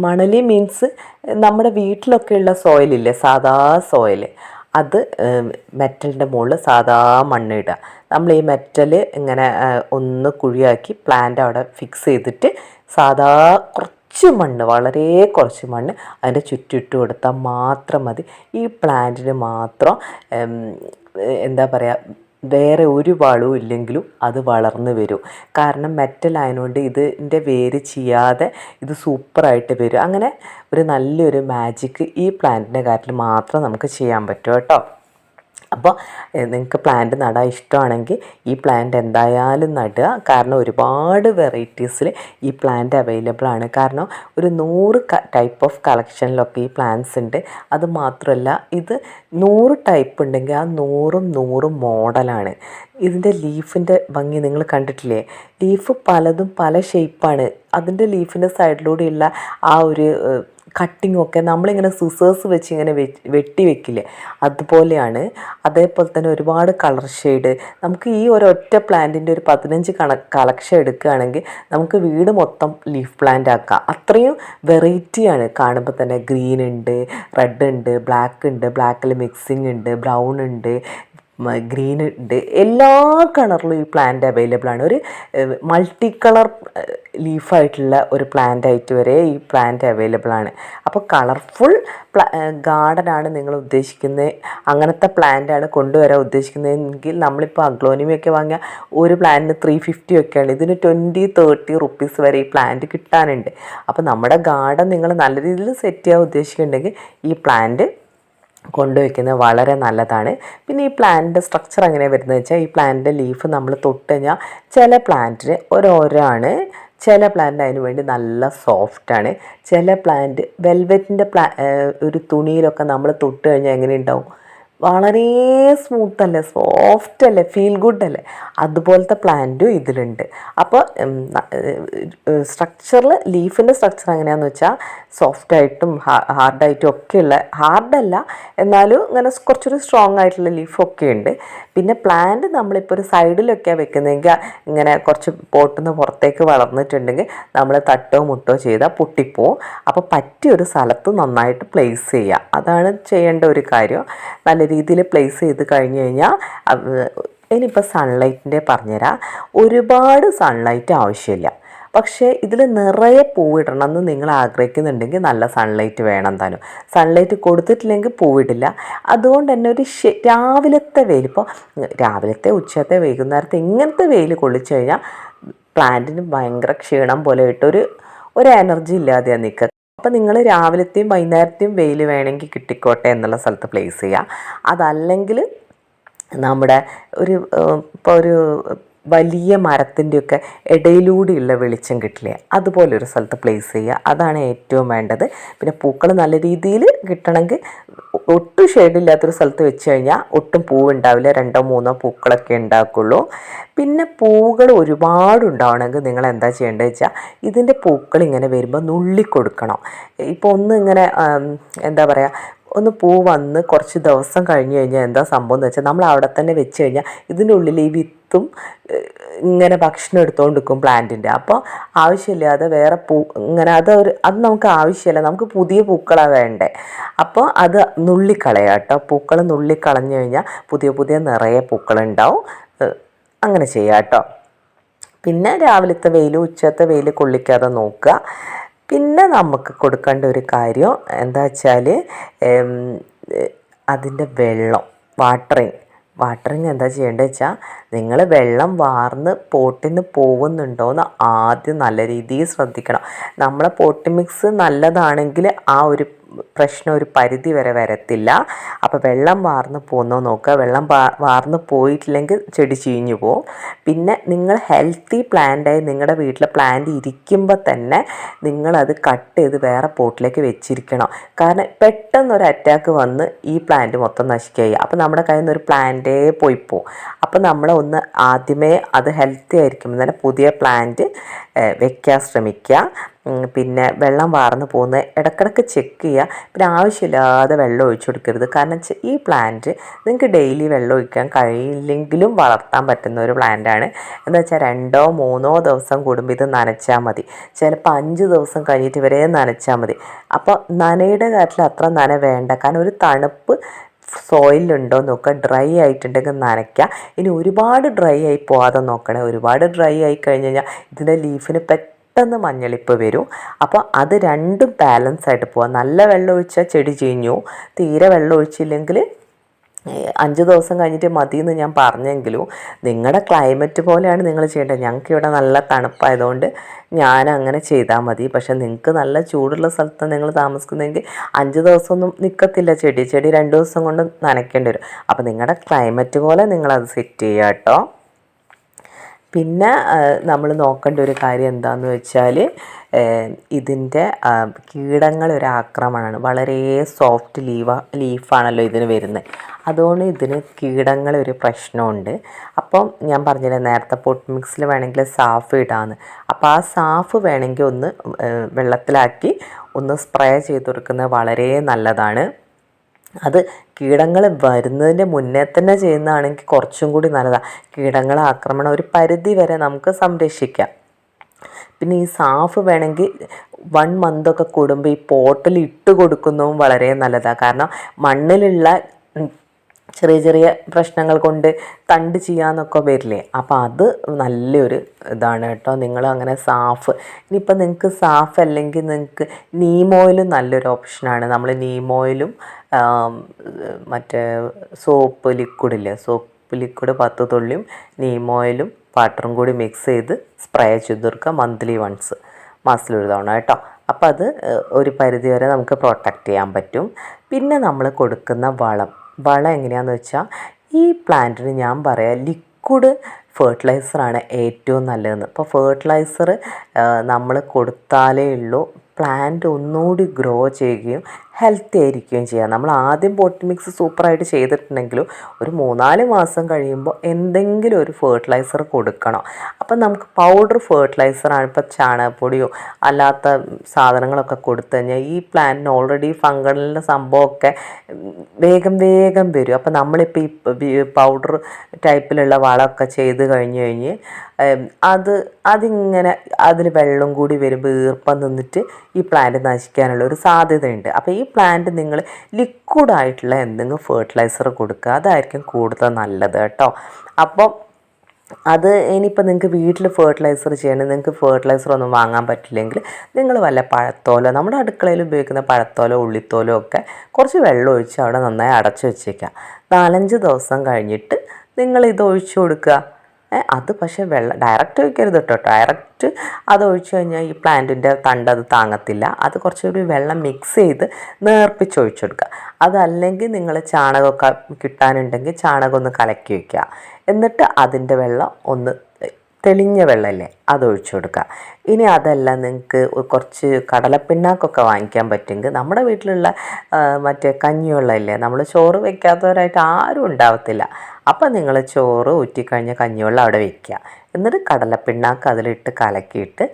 മണൽ മീൻസ് നമ്മുടെ വീട്ടിലൊക്കെയുള്ള സോയിലില്ലേ, സാധാ സോയിൽ, അത് മെറ്റലിൻ്റെ മുകളിൽ സാധാ മണ്ണിടുക. നമ്മൾ ഈ മെറ്റൽ ഇങ്ങനെ ഒന്ന് കുഴിയാക്കി പ്ലാന്റ് അവിടെ ഫിക്സ് ചെയ്തിട്ട് സാധാ കുറച്ച് മണ്ണ്, വളരെ കുറച്ച് മണ്ണ് അതിൻ്റെ ചുറ്റിട്ട് കൊടുത്താൽ മാത്രം മതി. ഈ പ്ലാന്റിന് മാത്രം എന്താ പറയുക, വേറെ ഒരു വളവും ഇല്ലെങ്കിലും അത് വളർന്ന് വരും. കാരണം മെറ്റൽ ആയതുകൊണ്ട് ഇതിൻ്റെ വേര് ചെയ്യാതെ ഇത് സൂപ്പറായിട്ട് വരും. അങ്ങനെ ഒരു നല്ലൊരു മാജിക്ക് ഈ പ്ലാന്റിൻ്റെ കാര്യത്തിൽ മാത്രം നമുക്ക് ചെയ്യാൻ പറ്റും കേട്ടോ. അപ്പോൾ നിങ്ങൾക്ക് പ്ലാന്റ് നടാൻ ഇഷ്ടമാണെങ്കിൽ ഈ പ്ലാന്റ് എന്തായാലും നടുക. കാരണം ഒരുപാട് വെറൈറ്റീസിൽ ഈ പ്ലാന്റ് അവൈലബിൾ ആണ്. കാരണം ഒരു 100 ടൈപ്പ് ഓഫ് കളക്ഷനിലൊക്കെ ഈ പ്ലാന്റ്സ് ഉണ്ട്. അത് മാത്രമല്ല ഇത് 100 ടൈപ്പ് ഉണ്ടെങ്കിൽ ആ 100 മോഡലാണ്. ഇതിൻ്റെ ലീഫിൻ്റെ ഭംഗി നിങ്ങൾ കണ്ടിട്ടില്ലേ? ലീഫ് പലതും പല ഷേപ്പാണ്. അതിൻ്റെ ലീഫിൻ്റെ സൈഡിലൂടെയുള്ള ആ ഒരു കട്ടിങ്ങൊക്കെ നമ്മളിങ്ങനെ സിസേഴ്സ് വെച്ച് ഇങ്ങനെ വെട്ടി വെക്കില്ലേ, അതുപോലെയാണ്. അതേപോലെ തന്നെ ഒരുപാട് കളർ ഷെയ്ഡ്. നമുക്ക് ഈ ഒരൊറ്റ പ്ലാന്റിൻ്റെ ഒരു 15 കളക്ഷൻ എടുക്കുകയാണെങ്കിൽ നമുക്ക് വീട് മൊത്തം ലീഫ് പ്ലാന്റ് ആക്കാം. അത്രയും വെറൈറ്റിയാണ്. കാണുമ്പോൾ തന്നെ ഗ്രീൻ ഉണ്ട്, റെഡ് ഉണ്ട്, ബ്ലാക്ക് ഉണ്ട്, ബ്ലാക്കിൽ മിക്സിങ് ഉണ്ട്, ബ്രൗൺ ഉണ്ട്, ഗ്രീൻ ഉണ്ട്. എല്ലാ കളറിലും ഈ പ്ലാന്റ് അവൈലബിൾ ആണ്. ഒരു മൾട്ടി കളർ ലീഫായിട്ടുള്ള ഒരു പ്ലാന്റ് ആയിട്ട് വരെ ഈ പ്ലാന്റ് അവൈലബിൾ ആണ്. അപ്പോൾ കളർഫുൾ ഗാർഡനാണ് നിങ്ങൾ ഉദ്ദേശിക്കുന്നത്, അങ്ങനത്തെ പ്ലാന്റാണ് കൊണ്ടുവരാൻ ഉദ്ദേശിക്കുന്നതെങ്കിൽ നമ്മളിപ്പോൾ അഗ്ലോണിമയൊക്കെ വാങ്ങിയാൽ ഒരു പ്ലാന്റിന് 350 ഒക്കെയാണ്. ഇതിന് 20-30 റുപ്പീസ് വരെ ഈ പ്ലാന്റ് കിട്ടാനുണ്ട്. അപ്പോൾ നമ്മുടെ ഗാർഡൻ നിങ്ങൾ നല്ല രീതിയിൽ സെറ്റ് ചെയ്യാൻ ഉദ്ദേശിക്കുന്നുണ്ടെങ്കിൽ ഈ പ്ലാന്റ് കൊണ്ടുവയ്ക്കുന്നത് വളരെ നല്ലതാണ്. പിന്നെ ഈ പ്ലാന്റിൻ്റെ സ്ട്രക്ചർ എങ്ങനെയാണ് വരുന്നത് വെച്ചാൽ, ഈ പ്ലാന്റിൻ്റെ ലീഫ് നമ്മൾ തൊട്ട് കഴിഞ്ഞാൽ ചില പ്ലാന്റിന് ഓരോരാണ്, ചില പ്ലാന്റ് അതിന് വേണ്ടി നല്ല സോഫ്റ്റാണ്, ചില പ്ലാന്റ് വെൽവെറ്റിൻ്റെ ഒരു തുണിയിലൊക്കെ നമ്മൾ തൊട്ട് കഴിഞ്ഞാൽ എങ്ങനെ ഉണ്ടാവും, വളരെ സ്മൂത്തല്ലേ, സോഫ്റ്റ് അല്ലേ, ഫീൽ ഗുഡ് അല്ലേ, അതുപോലത്തെ പ്ലാന്റും ഇതിലുണ്ട്. അപ്പോൾ സ്ട്രക്ചറിൽ ലീഫിൻ്റെ സ്ട്രക്ചർ എങ്ങനെയാണെന്ന് വെച്ചാൽ സോഫ്റ്റായിട്ടും ഹാർഡായിട്ടും ഒക്കെയുള്ള, ഹാർഡല്ല എന്നാലും ഇങ്ങനെ കുറച്ചൊരു സ്ട്രോങ് ആയിട്ടുള്ള ലീഫൊക്കെ ഉണ്ട്. പിന്നെ പ്ലാന്റ് നമ്മളിപ്പോൾ ഒരു സൈഡിലൊക്കെയാണ് വെക്കുന്നതെങ്കിൽ ഇങ്ങനെ കുറച്ച് പോട്ടിൽ നിന്ന് പുറത്തേക്ക് വളർന്നിട്ടുണ്ടെങ്കിൽ നമ്മൾ തട്ടോ മുട്ടോ ചെയ്താൽ പൊട്ടിപ്പോവും. അപ്പോൾ പറ്റിയൊരു സ്ഥലത്ത് നന്നായിട്ട് പ്ലേസ് ചെയ്യുക, അതാണ് ചെയ്യേണ്ട ഒരു കാര്യം. നല്ല രീതിയിൽ പ്ലേസ് ചെയ്ത് കഴിഞ്ഞ് കഴിഞ്ഞാൽ, ഇനിയിപ്പോൾ സൺലൈറ്റിൻ്റെ പറഞ്ഞുതരാം. ഒരുപാട് സൺലൈറ്റ് ആവശ്യമില്ല, പക്ഷേ ഇതിൽ നിറയെ പൂവിടണം എന്ന് നിങ്ങൾ ആഗ്രഹിക്കുന്നുണ്ടെങ്കിൽ നല്ല സൺലൈറ്റ് വേണം താനും. സൺലൈറ്റ് കൊടുത്തിട്ടില്ലെങ്കിൽ പൂവിടില്ല. അതുകൊണ്ട് തന്നെ ഒരു രാവിലത്തെ വെയിൽ, ഇപ്പോൾ രാവിലത്തെ ഉച്ചത്തെ വൈകുന്നേരത്തെ ഇങ്ങനത്തെ വെയിൽ കൊള്ളിച്ചു കഴിഞ്ഞാൽ പ്ലാന്റിന് ഭയങ്കര ക്ഷീണം പോലെ ഒരു എനർജി ഇല്ലാതെയാണ് നിൽക്കുക. അപ്പോൾ നിങ്ങൾ രാവിലത്തെയും വൈകുന്നേരത്തെയും വെയിൽ വേണമെങ്കിൽ കിട്ടിക്കോട്ടെ എന്നുള്ള സ്ഥലത്ത് പ്ലേസ് ചെയ്യുക. അതല്ലെങ്കിൽ നമ്മുടെ ഇപ്പോൾ ഒരു വലിയ മരത്തിൻ്റെയൊക്കെ ഇടയിലൂടെയുള്ള വെളിച്ചം കിട്ടില്ലേ, അതുപോലെ ഒരു സ്ഥലത്ത് പ്ലേസ് ചെയ്യുക, അതാണ് ഏറ്റവും വേണ്ടത്. പിന്നെ പൂക്കൾ നല്ല രീതിയിൽ കിട്ടണമെങ്കിൽ ഒട്ടും ഷെയ്ഡില്ലാത്തൊരു സ്ഥലത്ത് വെച്ച് കഴിഞ്ഞാൽ ഒട്ടും പൂവുണ്ടാവില്ല, 2-3 പൂക്കളൊക്കെ ഉണ്ടാക്കുള്ളൂ. പിന്നെ പൂവുകൾ ഒരുപാട് ഉണ്ടാവണമെങ്കിൽ നിങ്ങൾ എന്താ ചെയ്യേണ്ടത് വെച്ചാൽ, ഇതിൻ്റെ പൂക്കൾ ഇങ്ങനെ വരുമ്പോൾ നുള്ളി കൊടുക്കണം. ഇപ്പോൾ ഒന്ന് ഇങ്ങനെ എന്താ പറയുക, ഒന്ന് പൂ വന്ന് കുറച്ച് ദിവസം കഴിഞ്ഞ് കഴിഞ്ഞാൽ എന്താ സംഭവം എന്ന് വെച്ചാൽ, നമ്മൾ അവിടെ തന്നെ വെച്ച് കഴിഞ്ഞാൽ ഇതിൻ്റെ ഉള്ളിൽ ഈ വിത്തും ഇങ്ങനെ ഭക്ഷണം എടുത്തുകൊണ്ട് നിൽക്കും പ്ലാന്റിൻ്റെ. അപ്പോൾ ആവശ്യമില്ലാതെ വേറെ ഇങ്ങനെ അത് നമുക്ക് ആവശ്യമില്ല, നമുക്ക് പുതിയ പൂക്കളാണ് വേണ്ടേ. അപ്പോൾ അത് നുള്ളിക്കളയാം കേട്ടോ. പൂക്കൾ നുള്ളിക്കളഞ്ഞു കഴിഞ്ഞാൽ പുതിയ നിറയെ പൂക്കളുണ്ടാവും. അങ്ങനെ ചെയ്യാം കേട്ടോ. പിന്നെ രാവിലത്തെ വെയിൽ ഉച്ചത്തെ വെയിൽ കൊള്ളിക്കാതെ നോക്കുക. പിന്നെ നമുക്ക് കൊടുക്കേണ്ട ഒരു കാര്യം എന്താ വെച്ചാൽ, അതിൻ്റെ വെള്ളം, വാട്ടറിങ് എന്താ ചെയ്യേണ്ടത് വെച്ചാൽ, നിങ്ങൾ വെള്ളം വാർന്ന് പോട്ടിന് പോകുന്നുണ്ടോയെന്ന് ആദ്യം നല്ല രീതിയിൽ ശ്രദ്ധിക്കണം. നമ്മളെ പോട്ട് മിക്സ് നല്ലതാണെങ്കിൽ ആ ഒരു പ്രശ്നം ഒരു പരിധി വരെ വരത്തില്ല. അപ്പോൾ വെള്ളം വാർന്ന് പോകുന്നോ നോക്കുക. വെള്ളം വാർന്ന് പോയിട്ടില്ലെങ്കിൽ ചെടി ചീഞ്ഞു പോകും. പിന്നെ നിങ്ങൾ ഹെൽത്തി പ്ലാന്റായി നിങ്ങളുടെ വീട്ടിലെ പ്ലാന്റ് ഇരിക്കുമ്പോൾ തന്നെ നിങ്ങളത് കട്ട് ചെയ്ത് വേറെ പോട്ടിലേക്ക് വെച്ചിരിക്കണം. കാരണം പെട്ടെന്നൊരു അറ്റാക്ക് വന്ന് ഈ പ്ലാന്റ് മൊത്തം നശിക്കുക. അപ്പോൾ നമ്മുടെ കയ്യിൽ നിന്ന് ഒരു പ്ലാന്റേ പോയിപ്പോവും. അപ്പോൾ നമ്മൾ ആദ്യമേ അത് ഹെൽത്തി ആയിരിക്കുമ്പോൾ തന്നെ പുതിയ പ്ലാന്റ് വെക്കാൻ ശ്രമിക്കുക. പിന്നെ വെള്ളം വാർന്ന് പോകുന്ന ഇടയ്ക്കിടയ്ക്ക് ചെക്ക് ചെയ്യുക. പിന്നെ ആവശ്യമില്ലാതെ വെള്ളം ഒഴിച്ചു കൊടുക്കരുത്. കാരണം ഈ പ്ലാന്റ് നിങ്ങൾക്ക് ഡെയിലി വെള്ളം ഒഴിക്കാൻ കഴിയില്ലെങ്കിലും വളർത്താൻ പറ്റുന്ന ഒരു പ്ലാന്റാണ്. എന്താ വെച്ചാൽ 2-3 ദിവസം കൂടുമ്പോൾ ഇത് നനച്ചാൽ മതി. ചിലപ്പോൾ 5 ദിവസം കഴിഞ്ഞിട്ട് വരെ നനച്ചാൽ മതി. അപ്പോൾ നനയുടെ കാര്യത്തിൽ അത്ര നന വേണ്ട. കാരണം ഒരു തണുപ്പ് സോയിലുണ്ടോ നോക്കുക. ഡ്രൈ ആയിട്ടുണ്ടെങ്കിൽ നനയ്ക്കുക. ഇനി ഒരുപാട് ഡ്രൈ ആയി പോകാതെ നോക്കണേ. ഒരുപാട് ഡ്രൈ ആയി കഴിഞ്ഞ് കഴിഞ്ഞാൽ ഇതിൻ്റെ ലീഫിന് പെട്ടെന്ന് മഞ്ഞളിപ്പ് വരും. അപ്പോൾ അത് രണ്ടും ബാലൻസ് ആയിട്ട് പോകാം. നല്ല വെള്ളം ഒഴിച്ചാൽ ചെടി ചീഞ്ഞു, തീരെ വെള്ളം ഒഴിച്ചില്ലെങ്കിൽ 5 ദിവസം കഴിഞ്ഞിട്ട് മതി എന്ന് ഞാൻ പറഞ്ഞെങ്കിലും നിങ്ങളുടെ ക്ലൈമറ്റ് പോലെയാണ് നിങ്ങൾ ചെയ്യേണ്ടത്. ഞങ്ങൾക്കിവിടെ നല്ല തണുപ്പായതുകൊണ്ട് ഞാൻ അങ്ങനെ ചെയ്താൽ മതി. പക്ഷേ നിങ്ങൾക്ക് നല്ല ചൂടുള്ള സ്ഥലത്ത് നിങ്ങൾ താമസിക്കുന്നതെങ്കിൽ 5 ദിവസമൊന്നും നിൽക്കത്തില്ല ചെടി 2 ദിവസം കൊണ്ട് നനയ്ക്കേണ്ടി വരും. അപ്പോൾ നിങ്ങളുടെ ക്ലൈമറ്റ് പോലെ നിങ്ങളത് സെറ്റ് ചെയ്യുക കേട്ടോ. പിന്നെ നമ്മൾ നോക്കേണ്ട ഒരു കാര്യം എന്താണെന്ന് വെച്ചാൽ ഇതിൻ്റെ കീടങ്ങളൊരു ആക്രമണമാണ്. വളരെ സോഫ്റ്റ് ലീഫാണല്ലോ ഇതിന് വരുന്നത്. അതുകൊണ്ട് ഇതിന് കീടങ്ങളൊരു പ്രശ്നമുണ്ട്. അപ്പം ഞാൻ പറഞ്ഞില്ലേ നേരത്തെ പൊട്ട് മിക്സിൽ വേണമെങ്കിൽ സാഫ് ഇടാമെന്ന്. അപ്പോൾ ആ സാഫ് വേണമെങ്കിൽ ഒന്ന് വെള്ളത്തിലാക്കി ഒന്ന് സ്പ്രേ ചെയ്ത് കൊടുക്കുന്നത് വളരെ നല്ലതാണ്. അത് കീടങ്ങൾ വരുന്നതിൻ്റെ മുന്നേ തന്നെ ചെയ്യുന്നതാണെങ്കിൽ കുറച്ചും കൂടി നല്ലതാണ്. കീടങ്ങളെ ആക്രമണം ഒരു പരിധി വരെ നമുക്ക് സംരക്ഷിക്കാം. പിന്നെ ഈ സാഫ് വേണമെങ്കിൽ 1 മന്തൊക്കെ കൂടുമ്പോൾ ഈ പോട്ടിൽ ഇട്ട് കൊടുക്കുന്നതും വളരെ നല്ലതാണ്. കാരണം മണ്ണിലുള്ള ചെറിയ പ്രശ്നങ്ങൾ കൊണ്ട് തണ്ട് ചെയ്യാന്നൊക്കെ വരില്ലേ, അപ്പോൾ അത് നല്ലൊരു ഇതാണ് കേട്ടോ. നിങ്ങൾ അങ്ങനെ സാഫ്, ഇനിയിപ്പോൾ നിങ്ങൾക്ക് സാഫ് അല്ലെങ്കിൽ നിങ്ങൾക്ക് നീം ഓയിലും നല്ലൊരു ഓപ്ഷനാണ്. നമ്മൾ നീം ഓയിലും മറ്റേ സോപ്പ് ലിക്വിഡില്ലേ, സോപ്പ് ലിക്വിഡ് 10 തുള്ളിയും നീം ഓയിലും വാട്ടറും കൂടി മിക്സ് ചെയ്ത് സ്പ്രേ ചെയ്ത് കൊടുക്കുക മന്ത്ലി വൺസ്, മാസത്തിൽ 1 തവണ കേട്ടോ. അപ്പോൾ അത് ഒരു പരിധി വരെ നമുക്ക് പ്രൊട്ടക്റ്റ് ചെയ്യാൻ പറ്റും. പിന്നെ നമ്മൾ കൊടുക്കുന്ന വളം എങ്ങനെയാണെന്ന് വെച്ചാൽ ഈ പ്ലാന്റിന് ഞാൻ പറയാം ലിക്വിഡ് ഫെർട്ടിലൈസറാണ് ഏറ്റവും നല്ലതെന്ന്. ഇപ്പോൾ ഫെർട്ടിലൈസർ നമ്മൾ കൊടുത്താലേ ഉള്ളൂ പ്ലാന്റ് ഒന്നുകൂടി ഗ്രോ ചെയ്യുകയും ഹെൽത്തി ആയിരിക്കുകയും ചെയ്യുക. നമ്മൾ ആദ്യം പോട്ട് മിക്സ് സൂപ്പറായിട്ട് ചെയ്തിട്ടുണ്ടെങ്കിലും ഒരു 3-4 മാസം കഴിയുമ്പോൾ എന്തെങ്കിലും ഒരു ഫെർട്ടിലൈസർ കൊടുക്കണം. അപ്പം നമുക്ക് പൗഡർ ഫെർട്ടിലൈസറാണ്, ഇപ്പോൾ ചാണകപ്പൊടിയോ അല്ലാത്ത സാധനങ്ങളൊക്കെ കൊടുത്തു കഴിഞ്ഞാൽ ഈ പ്ലാന്റിന് ഓൾറെഡി ഫംഗലിൻ്റെ സംഭവമൊക്കെ വേഗം വരും. അപ്പം നമ്മളിപ്പോൾ ഈ പൗഡർ ടൈപ്പിലുള്ള വളമൊക്കെ ചെയ്ത് കഴിഞ്ഞ് അതിങ്ങനെ അതിൽ വെള്ളം കൂടി വരുമ്പോൾ ഈർപ്പം നിന്നിട്ട് ഈ പ്ലാന്റ് നശിക്കാനുള്ള ഒരു സാധ്യതയുണ്ട്. അപ്പോൾ ഈ പ്ലാന്റ് നിങ്ങൾ ലിക്വിഡായിട്ടുള്ള എന്തെങ്കിലും ഫെർട്ടിലൈസർ കൊടുക്കുക, അതായിരിക്കും കൂടുതൽ നല്ലത് കേട്ടോ. അപ്പം അത് ഇനിയിപ്പോൾ നിങ്ങൾക്ക് വീട്ടിൽ ഫെർട്ടിലൈസർ ചെയ്യണം, നിങ്ങൾക്ക് ഫെർട്ടിലൈസർ ഒന്നും വാങ്ങാൻ പറ്റില്ലെങ്കിൽ നിങ്ങൾ വല്ല പഴത്തോലോ, നമ്മുടെ അടുക്കളയിൽ ഉപയോഗിക്കുന്ന പഴത്തോലോ ഉള്ളിത്തോലോ ഒക്കെ കുറച്ച് വെള്ളം ഒഴിച്ച് അവിടെ നന്നായി അടച്ചു വെച്ചേക്കുക. 4-5 ദിവസം കഴിഞ്ഞിട്ട് നിങ്ങൾ ഇത് ഒഴിച്ചു കൊടുക്കുക. അത് പക്ഷേ വെള്ളം ഡയറക്റ്റ് ഒഴിക്കരുത് കേട്ടോ. ഡയറക്റ്റ് അത് ഒഴിച്ചു കഴിഞ്ഞാൽ ഈ പ്ലാന്റിൻ്റെ തണ്ട് അത് താങ്ങത്തില്ല. അത് കുറച്ചുകൂടി വെള്ളം മിക്സ് ചെയ്ത് നേർപ്പിച്ച് ഒഴിച്ചു കൊടുക്കുക. അതല്ലെങ്കിൽ നിങ്ങൾ ചാണകമൊക്കെ കിട്ടാനുണ്ടെങ്കിൽ ചാണകം ഒന്ന് കലക്കി വയ്ക്കുക. എന്നിട്ട് അതിൻ്റെ വെള്ളം ഒന്ന് തെളിഞ്ഞ വെള്ളമല്ലേ അതൊഴിച്ചു കൊടുക്കുക. ഇനി അതല്ല നിങ്ങൾക്ക് കുറച്ച് കടലപ്പിണ്ണാക്കൊക്കെ വാങ്ങിക്കാൻ പറ്റുമെങ്കിൽ നമ്മുടെ വീട്ടിലുള്ള മറ്റേ കഞ്ഞിവെള്ളമില്ലേ, നമ്മൾ ചോറ് വയ്ക്കാത്തവരായിട്ട് ആരും ഉണ്ടാവത്തില്ല. അപ്പം നിങ്ങൾ ചോറ് ഊറ്റിക്കഴിഞ്ഞ കഞ്ഞിവെള്ളം അവിടെ വയ്ക്കുക. എന്നിട്ട് കടലപ്പിണ്ണാക്ക് അതിലിട്ട് കലക്കിയിട്ട്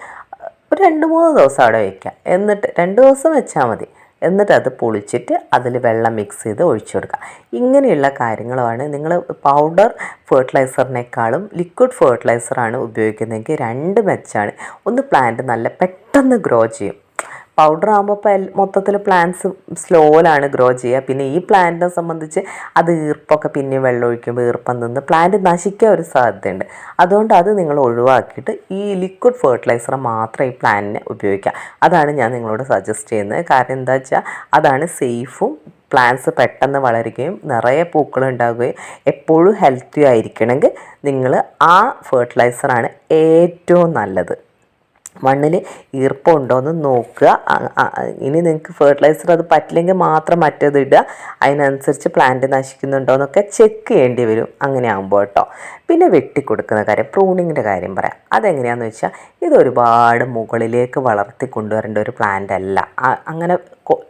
ഒരു 2-3 ദിവസം അവിടെ വയ്ക്കുക. എന്നിട്ട് 2 ദിവസം വെച്ചാൽ മതി. എന്നിട്ട് അത് പൊളിച്ചിട്ട് അതിൽ വെള്ളം മിക്സ് ചെയ്ത് ഒഴിച്ചു കൊടുക്കുക. ഇങ്ങനെയുള്ള കാര്യങ്ങളുമാണ്. നിങ്ങൾ പൗഡർ ഫെർട്ടിലൈസറിനേക്കാളും ലിക്വിഡ് ഫെർട്ടിലൈസറാണ് ഉപയോഗിക്കുന്നതെങ്കിൽ 2 മെച്ചാണ്. ഒന്ന് പ്ലാന്റ് നല്ല പെട്ടെന്ന് ഗ്രോ ചെയ്യും. പൗഡർ ആകുമ്പോൾ ഇപ്പോൾ മൊത്തത്തിൽ പ്ലാന്റ്സ് സ്ലോയിലാണ് ഗ്രോ ചെയ്യുക. പിന്നെ ഈ പ്ലാന്റിനെ സംബന്ധിച്ച് അത് ഈർപ്പമൊക്കെ പിന്നെ വെള്ളം ഒഴിക്കുമ്പോൾ ഈർപ്പം നിന്ന് പ്ലാന്റ് നശിക്കാൻ ഒരു സാധ്യതയുണ്ട്. അതുകൊണ്ട് അത് നിങ്ങൾ ഒഴിവാക്കിയിട്ട് ഈ ലിക്വിഡ് ഫെർട്ടിലൈസർ മാത്രം ഈ പ്ലാന്റിന് ഉപയോഗിക്കുക. അതാണ് ഞാൻ നിങ്ങളോട് സജസ്റ്റ് ചെയ്യുന്നത്. കാരണം എന്താ വെച്ചാൽ അതാണ് സേഫും, പ്ലാന്റ്സ് പെട്ടെന്ന് വളരുകയും നിറയെ പൂക്കൾ ഉണ്ടാകുകയും എപ്പോഴും ഹെൽത്തി ആയിരിക്കണമെങ്കിൽ നിങ്ങൾ ആ ഫെർട്ടിലൈസറാണ് ഏറ്റവും നല്ലത്. മണ്ണിൽ ഈർപ്പം ഉണ്ടോയെന്ന് നോക്കുക. ഇനി നിങ്ങൾക്ക് ഫെർട്ടിലൈസർ അത് പറ്റില്ലെങ്കിൽ മാത്രം മറ്റേത് ഇടുക. അതിനനുസരിച്ച് പ്ലാന്റ് നശിക്കുന്നുണ്ടോ എന്നൊക്കെ ചെക്ക് ചെയ്യേണ്ടി വരും അങ്ങനെ ആകുമ്പോൾ കേട്ടോ. പിന്നെ വെട്ടിക്കൊടുക്കുന്ന കാര്യം, പ്രൂണിങ്ങിൻ്റെ കാര്യം പറയാം. അതെങ്ങനെയാണെന്ന് വെച്ചാൽ ഇതൊരുപാട് മുകളിലേക്ക് വളർത്തി കൊണ്ടുവരേണ്ട ഒരു പ്ലാന്റ് അല്ല.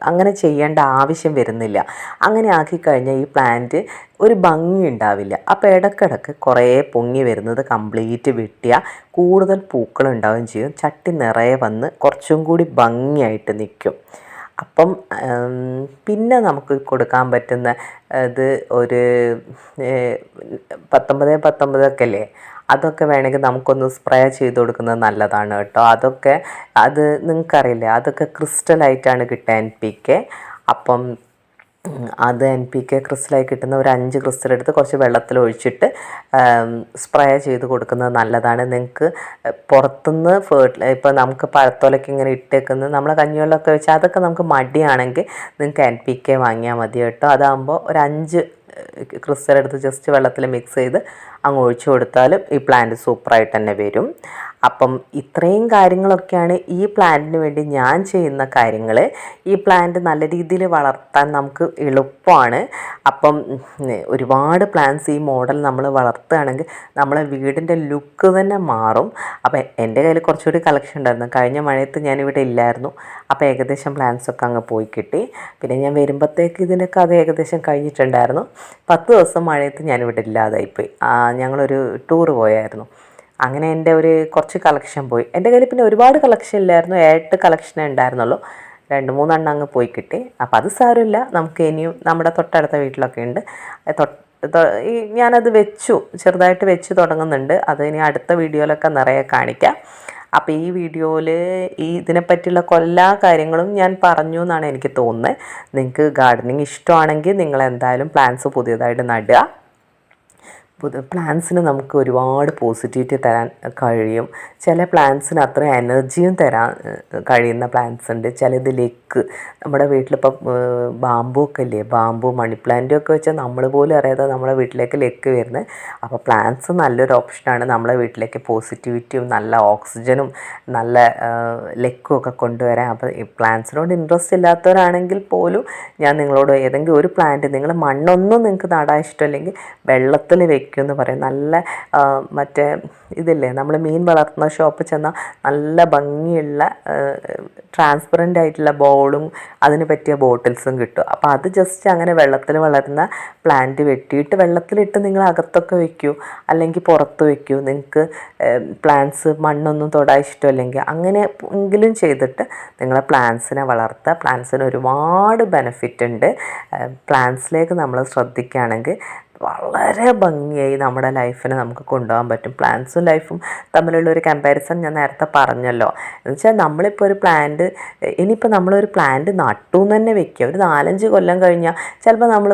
അങ്ങനെ ചെയ്യേണ്ട ആവശ്യം വരുന്നില്ല. അങ്ങനെ ആക്കിക്കഴിഞ്ഞാൽ ഈ പ്ലാന്റ് ഒരു ഭംഗി ഉണ്ടാവില്ല. അപ്പോൾ ഇടയ്ക്കിടയ്ക്ക് കുറേ പൊങ്ങി വരുന്നത് കംപ്ലീറ്റ് വെട്ടിയാൽ കൂടുതൽ പൂക്കൾ ഉണ്ടാവുകയും ചെയ്യും. ചട്ടി നിറയെ വന്ന് കുറച്ചും കൂടി ഭംഗിയായിട്ട് നിൽക്കും. അപ്പം പിന്നെ നമുക്ക് കൊടുക്കാൻ പറ്റുന്ന ഇത് ഒരു 19-19 ഒക്കെ അല്ലേ, അതൊക്കെ വേണമെങ്കിൽ നമുക്കൊന്ന് സ്പ്രേ ചെയ്ത് കൊടുക്കുന്നത് നല്ലതാണ് കേട്ടോ. അത് നിങ്ങൾക്കറിയില്ലേ, അതൊക്കെ ക്രിസ്റ്റലായിട്ടാണ് കിട്ടുക NPK. അപ്പം അത് NPK ക്രിസ്റ്റലായി കിട്ടുന്ന ഒരു 5 ക്രിസ്റ്റൽ എടുത്ത് കുറച്ച് വെള്ളത്തിൽ ഒഴിച്ചിട്ട് സ്പ്രേ ചെയ്ത് കൊടുക്കുന്നത് നല്ലതാണ്. നിങ്ങൾക്ക് പുറത്തുനിന്ന് ഇപ്പോൾ നമുക്ക് പഴത്തോലൊക്കെ ഇങ്ങനെ ഇട്ടേക്കുന്നത് നമ്മളെ കഞ്ഞിവെള്ളമൊക്കെ വെച്ചാൽ അതൊക്കെ നമുക്ക് മടിയാണെങ്കിൽ നിങ്ങൾക്ക് NPK വാങ്ങിയാൽ മതി കേട്ടോ. അതാകുമ്പോൾ ഒരു 5 ക്രിസ്റ്റൽ എടുത്ത് ജസ്റ്റ് വെള്ളത്തിൽ മിക്സ് ചെയ്ത് അങ്ങ് ഒഴിച്ചു കൊടുത്താലും ഈ പ്ലാന്റ് സൂപ്പറായിട്ട് തന്നെ വരും. അപ്പം ഇത്രയും കാര്യങ്ങളൊക്കെയാണ് ഈ പ്ലാന്റിന് വേണ്ടി ഞാൻ ചെയ്യുന്ന കാര്യങ്ങൾ. ഈ പ്ലാന്റ് നല്ല രീതിയിൽ വളർത്താൻ നമുക്ക് എളുപ്പമാണ്. അപ്പം ഒരുപാട് പ്ലാന്റ്സ് ഈ മോഡൽ നമ്മൾ വളർത്തുകയാണെങ്കിൽ നമ്മളെ വീടിൻ്റെ ലുക്ക് തന്നെ മാറും. അപ്പം എൻ്റെ കയ്യിൽ കുറച്ചുകൂടി കളക്ഷൻ ഉണ്ടായിരുന്നു. കഴിഞ്ഞ മഴയത്ത് ഞാനിവിടെ ഇല്ലായിരുന്നു. അപ്പോൾ ഏകദേശം പ്ലാന്റ്സൊക്കെ അങ്ങ് പോയി കിട്ടി. പിന്നെ ഞാൻ വരുമ്പോഴത്തേക്ക് ഇതിൻ്റെ കഥ ഏകദേശം കഴിഞ്ഞിട്ടുണ്ടായിരുന്നു. 10 ദിവസം മഴയത്ത് ഞാനിവിടെ ഇല്ലാതായിപ്പോയി. ഞങ്ങളൊരു ടൂറ് പോയായിരുന്നു. അങ്ങനെ എൻ്റെ കുറച്ച് കളക്ഷൻ പോയി. എൻ്റെ കയ്യിൽ പിന്നെ ഒരുപാട് കളക്ഷൻ ഇല്ലായിരുന്നു, 8 കളക്ഷനേ ഉണ്ടായിരുന്നുള്ളൂ. 2-3 എണ്ണം അങ്ങ് പോയി കിട്ടി. അപ്പോൾ അത് സാരമില്ല, നമുക്ക് ഇനിയും നമ്മുടെ തൊട്ടടുത്ത വീട്ടിലൊക്കെ ഉണ്ട്. ഞാനത് ചെറുതായിട്ട് വെച്ച് തുടങ്ങുന്നുണ്ട്. അത് ഇനി അടുത്ത വീഡിയോയിലൊക്കെ നിറയെ കാണിക്കാം. അപ്പോൾ ഈ വീഡിയോയിൽ ഇതിനെപ്പറ്റിയുള്ള എല്ലാ കാര്യങ്ങളും ഞാൻ പറഞ്ഞു എന്നാണ് എനിക്ക് തോന്നുന്നത്. നിങ്ങൾക്ക് ഗാർഡനിങ് ഇഷ്ടമാണെങ്കിൽ നിങ്ങൾ എന്തായാലും പ്ലാന്റ്സ് പുതിയതായിട്ട് നടുക. പ്ലാന്റ്സിന് നമുക്ക് ഒരുപാട് പോസിറ്റിവിറ്റി തരാൻ കഴിയും. ചില പ്ലാന്റ്സിന് അത്ര എനർജിയും തരാൻ കഴിയുന്ന പ്ലാന്റ്സ് ഉണ്ട്. ചിലത് ലെക്ക്, നമ്മുടെ വീട്ടിലിപ്പം ബാമ്പു ഒക്കെ ഇല്ലേ, ബാമ്പു മണി പ്ലാന്റും ഒക്കെ വെച്ചാൽ നമ്മൾ പോലും അറിയാതെ നമ്മുടെ വീട്ടിലേക്ക് ലെക്ക് വരുന്നത്. അപ്പോൾ പ്ലാന്റ്സ് നല്ലൊരു ഓപ്ഷനാണ്. നമ്മളെ വീട്ടിലേക്ക് പോസിറ്റിവിറ്റിയും നല്ല ഓക്സിജനും നല്ല ലെക്കും ഒക്കെ കൊണ്ടുവരാൻ. അപ്പോൾ ഈ പ്ലാന്റ്സിനോട് ഇൻട്രസ്റ്റ് ഇല്ലാത്തവരാണെങ്കിൽ പോലും ഞാൻ നിങ്ങളോട് ഏതെങ്കിലും ഒരു പ്ലാന്റ്, നിങ്ങൾ മണ്ണൊന്നും നിങ്ങൾക്ക് നടാൻ ഇഷ്ടമല്ലെങ്കിൽ വെള്ളത്തിൽ വെക്കുമെന്ന് പറയും. നല്ല മറ്റേ ഇതില്ലേ, നമ്മൾ മീൻ വളർത്തുന്ന ഷോപ്പിൽ ചെന്നാൽ നല്ല ഭംഗിയുള്ള ട്രാൻസ്പെറൻ്റ് ആയിട്ടുള്ള ബോളും അതിന് പറ്റിയ ബോട്ടിൽസും കിട്ടും. അപ്പോൾ അത് ജസ്റ്റ് അങ്ങനെ വെള്ളത്തിൽ വളരുന്ന പ്ലാന്റ് വെട്ടിയിട്ട് വെള്ളത്തിലിട്ട് നിങ്ങൾ അകത്തൊക്കെ വെക്കൂ, അല്ലെങ്കിൽ പുറത്ത് വെക്കൂ. നിങ്ങൾക്ക് പ്ലാന്റ്സ് മണ്ണൊന്നും തൊടാൻ ഇഷ്ടമല്ലെങ്കിൽ അങ്ങനെ എങ്കിലും ചെയ്തിട്ട് നിങ്ങളെ പ്ലാന്റ്സിനെ വളർത്തുക. പ്ലാന്റ്സിന് ഒരുപാട് ബെനിഫിറ്റ് ഉണ്ട്. പ്ലാന്റ്സിലേക്ക് നമ്മൾ ശ്രദ്ധിക്കുകയാണെങ്കിൽ വളരെ ഭംഗിയായി നമ്മുടെ ലൈഫിനെ നമുക്ക് കൊണ്ടുപോകാൻ പറ്റും. പ്ലാന്റ്സും ലൈഫും തമ്മിലുള്ള ഒരു കമ്പാരിസൺ ഞാൻ നേരത്തെ പറഞ്ഞല്ലോ. എന്ന് വെച്ചാൽ നമ്മളിപ്പോൾ ഒരു പ്ലാന്റ്, ഇനിയിപ്പോൾ നമ്മളൊരു പ്ലാന്റ് നട്ടു എന്ന് തന്നെ വെക്കുക, ഒരു 4-5 കൊല്ലം കഴിഞ്ഞാൽ ചിലപ്പോൾ നമ്മൾ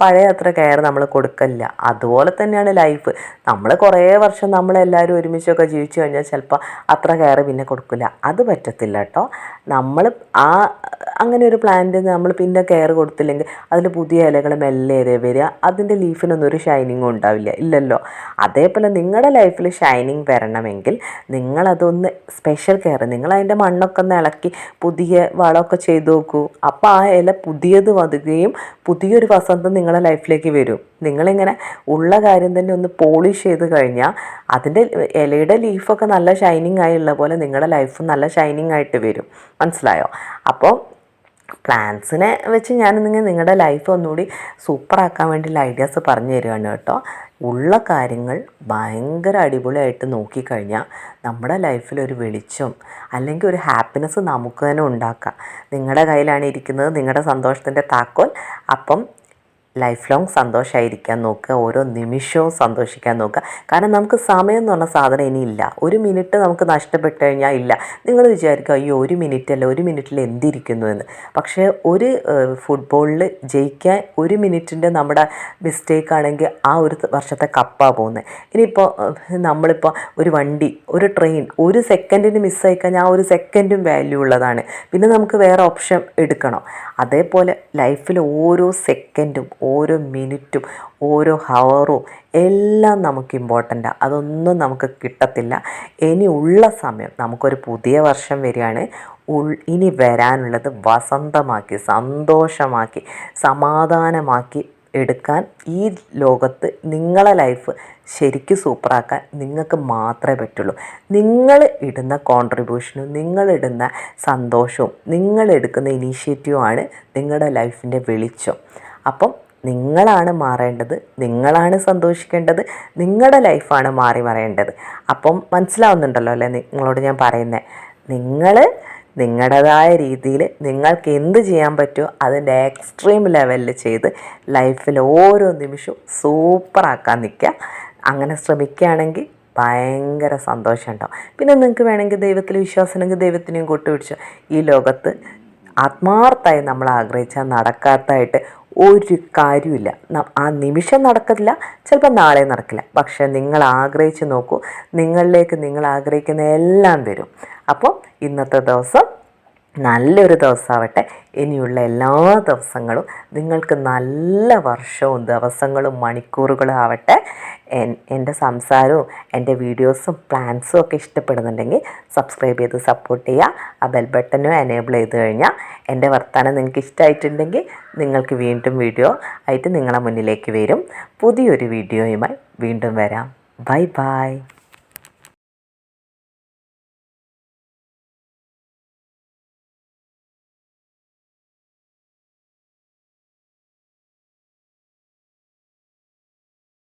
പഴയ അത്ര കെയർ നമ്മൾ കൊടുക്കില്ല. അതുപോലെ തന്നെയാണ് ലൈഫ്. നമ്മൾ കുറേ വർഷം നമ്മളെല്ലാവരും ഒരുമിച്ചൊക്കെ ജീവിച്ചു കഴിഞ്ഞാൽ ചിലപ്പോൾ അത്ര കെയർ പിന്നെ കൊടുക്കില്ല. അത് പറ്റത്തില്ല കേട്ടോ. നമ്മൾ അങ്ങനെ ഒരു പ്ലാന്റ് നമ്മൾ പിന്നെ കെയർ കൊടുത്തില്ലെങ്കിൽ അതിൽ പുതിയ ഇലകൾ മെല്ലെ വരിക, അതിൻ്റെ ലീഫിനൊന്നും ഒരു ഷൈനിങ്ങും ഉണ്ടാവില്ല, ഇല്ലല്ലോ. അതേപോലെ നിങ്ങളുടെ ലൈഫിൽ ഷൈനിങ് വരണമെങ്കിൽ നിങ്ങളതൊന്ന് സ്പെഷ്യൽ കെയർ, നിങ്ങളതിൻ്റെ മണ്ണൊക്കെ ഒന്ന് ഇളക്കി പുതിയ വളമൊക്കെ ചെയ്ത് നോക്കൂ. അപ്പോൾ ആ ഇല പുതിയത് വതുകയും പുതിയൊരു വസന്തം നിങ്ങളുടെ ലൈഫിലേക്ക് വരും. നിങ്ങളിങ്ങനെ ഉള്ള കാര്യം തന്നെ ഒന്ന് പോളിഷ് ചെയ്ത് കഴിഞ്ഞാൽ അതിൻ്റെ ഇലയുടെ ലീഫൊക്കെ നല്ല ഷൈനിങ് ആയുള്ള പോലെ നിങ്ങളുടെ ലൈഫും നല്ല ഷൈനിങ് ആയിട്ട് വരും. മനസ്സിലായോ? അപ്പോൾ പ്ലാന്റ്സിനെ വെച്ച് ഞാൻ നിങ്ങളുടെ ലൈഫ് ഒന്നുകൂടി സൂപ്പറാക്കാൻ വേണ്ടിയുള്ള ഐഡിയാസ് പറഞ്ഞു തരികയാണ് കേട്ടോ. ഉള്ള കാര്യങ്ങൾ ഭയങ്കര അടിപൊളിയായിട്ട് നോക്കിക്കഴിഞ്ഞാൽ നമ്മുടെ ലൈഫിലൊരു വെളിച്ചം അല്ലെങ്കിൽ ഒരു ഹാപ്പിനെസ് നമുക്ക് തന്നെ ഉണ്ടാക്കാം. നിങ്ങളുടെ കയ്യിലാണ് ഇരിക്കുന്നത് നിങ്ങളുടെ സന്തോഷത്തിൻ്റെ താക്കോൽ. അപ്പം ലൈഫ് ലോങ് സന്തോഷമായിരിക്കാൻ നോക്കുക, ഓരോ നിമിഷവും സന്തോഷിക്കാൻ നോക്കുക. കാരണം നമുക്ക് സമയം എന്ന് പറഞ്ഞ സാധനം ഇനിയില്ല. 1 മിനിറ്റ് നമുക്ക് നഷ്ടപ്പെട്ട് കഴിഞ്ഞാൽ ഇല്ല. നിങ്ങൾ വിചാരിക്കുക അയ്യോ 1 മിനിറ്റല്ല, 1 മിനിറ്റിൽ എന്തിരിക്കുന്നു എന്ന്. പക്ഷേ ഒരു ഫുട്ബോളിൽ ജയിക്കാൻ 1 മിനിറ്റിൻ്റെ നമ്മുടെ മിസ്റ്റേക്ക് ആണെങ്കിൽ ആ ഒരു വർഷത്തെ കപ്പാണ് പോകുന്നത്. ഇനിയിപ്പോൾ നമ്മളിപ്പോൾ ഒരു വണ്ടി, ഒരു ട്രെയിൻ 1 സെക്കൻഡിന് മിസ്സായി കഴിഞ്ഞാൽ ആ 1 സെക്കൻഡും വാല്യൂ ഉള്ളതാണ്. പിന്നെ നമുക്ക് വേറെ ഓപ്ഷൻ എടുക്കണം. അതേപോലെ ലൈഫിൽ ഓരോ സെക്കൻഡും ഓരോ മിനിറ്റും ഓരോ ഹവറും എല്ലാം നമുക്ക് ഇമ്പോർട്ടൻ്റാണ്. അതൊന്നും നമുക്ക് കിട്ടത്തില്ല. ഇനി ഉള്ള സമയം നമുക്കൊരു പുതിയ വർഷം വരികയാണ്. ഇനി വരാനുള്ളത് വസന്തമാക്കി, സന്തോഷമാക്കി, സമാധാനമാക്കി എടുക്കാൻ ഈ ലോകത്ത് നിങ്ങളെ ലൈഫ് ശരിക്കും സൂപ്പറാക്കാൻ നിങ്ങൾക്ക് മാത്രമേ പറ്റുള്ളൂ. നിങ്ങൾ ഇടുന്ന കോൺട്രിബ്യൂഷനും നിങ്ങളിടുന്ന സന്തോഷവും നിങ്ങളെടുക്കുന്ന ഇനീഷ്യേറ്റീവുമാണ് നിങ്ങളുടെ ലൈഫിൻ്റെ വെളിച്ചം. അപ്പം നിങ്ങളാണ് മാറേണ്ടത്, നിങ്ങളാണ് സന്തോഷിക്കേണ്ടത്, നിങ്ങളുടെ ലൈഫാണ് മാറി മറയേണ്ടത്. അപ്പം മനസ്സിലാവുന്നുണ്ടല്ലോ അല്ലേ നിങ്ങളോട് ഞാൻ പറയുന്നത്? നിങ്ങൾ നിങ്ങളുടേതായ രീതിയിൽ നിങ്ങൾക്ക് എന്ത് ചെയ്യാൻ പറ്റുമോ അതിൻ്റെ എക്സ്ട്രീം ലെവലിൽ ചെയ്ത് ലൈഫിൽ ഓരോ നിമിഷവും സൂപ്പറാക്കാൻ നിൽക്കുക. അങ്ങനെ ശ്രമിക്കുകയാണെങ്കിൽ ഭയങ്കര സന്തോഷം ഉണ്ടാവും. പിന്നെ നിങ്ങൾക്ക് വേണമെങ്കിൽ ദൈവത്തിൽ വിശ്വാസമുണ്ടെങ്കിൽ ദൈവത്തിനെയും കൂട്ടുപിടിച്ചോ. ഈ ലോകത്ത് ആത്മാർത്ഥമായി നമ്മൾ ആഗ്രഹിച്ചാൽ നടക്കാത്തതായിട്ട് ഒരു കാര്യമില്ല. ആ നിമിഷം നടക്കില്ല, ചിലപ്പോൾ നാളെ നടക്കില്ല. പക്ഷെ നിങ്ങൾ ആഗ്രഹിച്ച് നോക്കൂ, നിങ്ങളിലേക്ക് നിങ്ങൾ ആഗ്രഹിക്കുന്ന എല്ലാം വരും. അപ്പോൾ ഇന്നത്തെ ദിവസം നല്ലൊരു ദിവസമാവട്ടെ. ഇനിയുള്ള എല്ലാ ദിവസങ്ങളും നിങ്ങൾക്ക് നല്ല വർഷവും ദിവസങ്ങളും മണിക്കൂറുകളും ആവട്ടെ. എൻ്റെ സംസാരവും എൻ്റെ വീഡിയോസും പ്ലാൻസും ഒക്കെ ഇഷ്ടപ്പെടുന്നുണ്ടെങ്കിൽ സബ്സ്ക്രൈബ് ചെയ്ത് സപ്പോർട്ട് ചെയ്യുക. ആ ബെൽ ബട്ടനും എനേബിൾ ചെയ്ത് കഴിഞ്ഞാൽ എൻ്റെ വർത്തമാനം നിങ്ങൾക്ക് ഇഷ്ടമായിട്ടുണ്ടെങ്കിൽ നിങ്ങൾക്ക് വീണ്ടും വീഡിയോ ആയിട്ട് നിങ്ങളെ മുന്നിലേക്ക് വരും. പുതിയൊരു വീഡിയോയുമായി വീണ്ടും വരാം. Bye bye.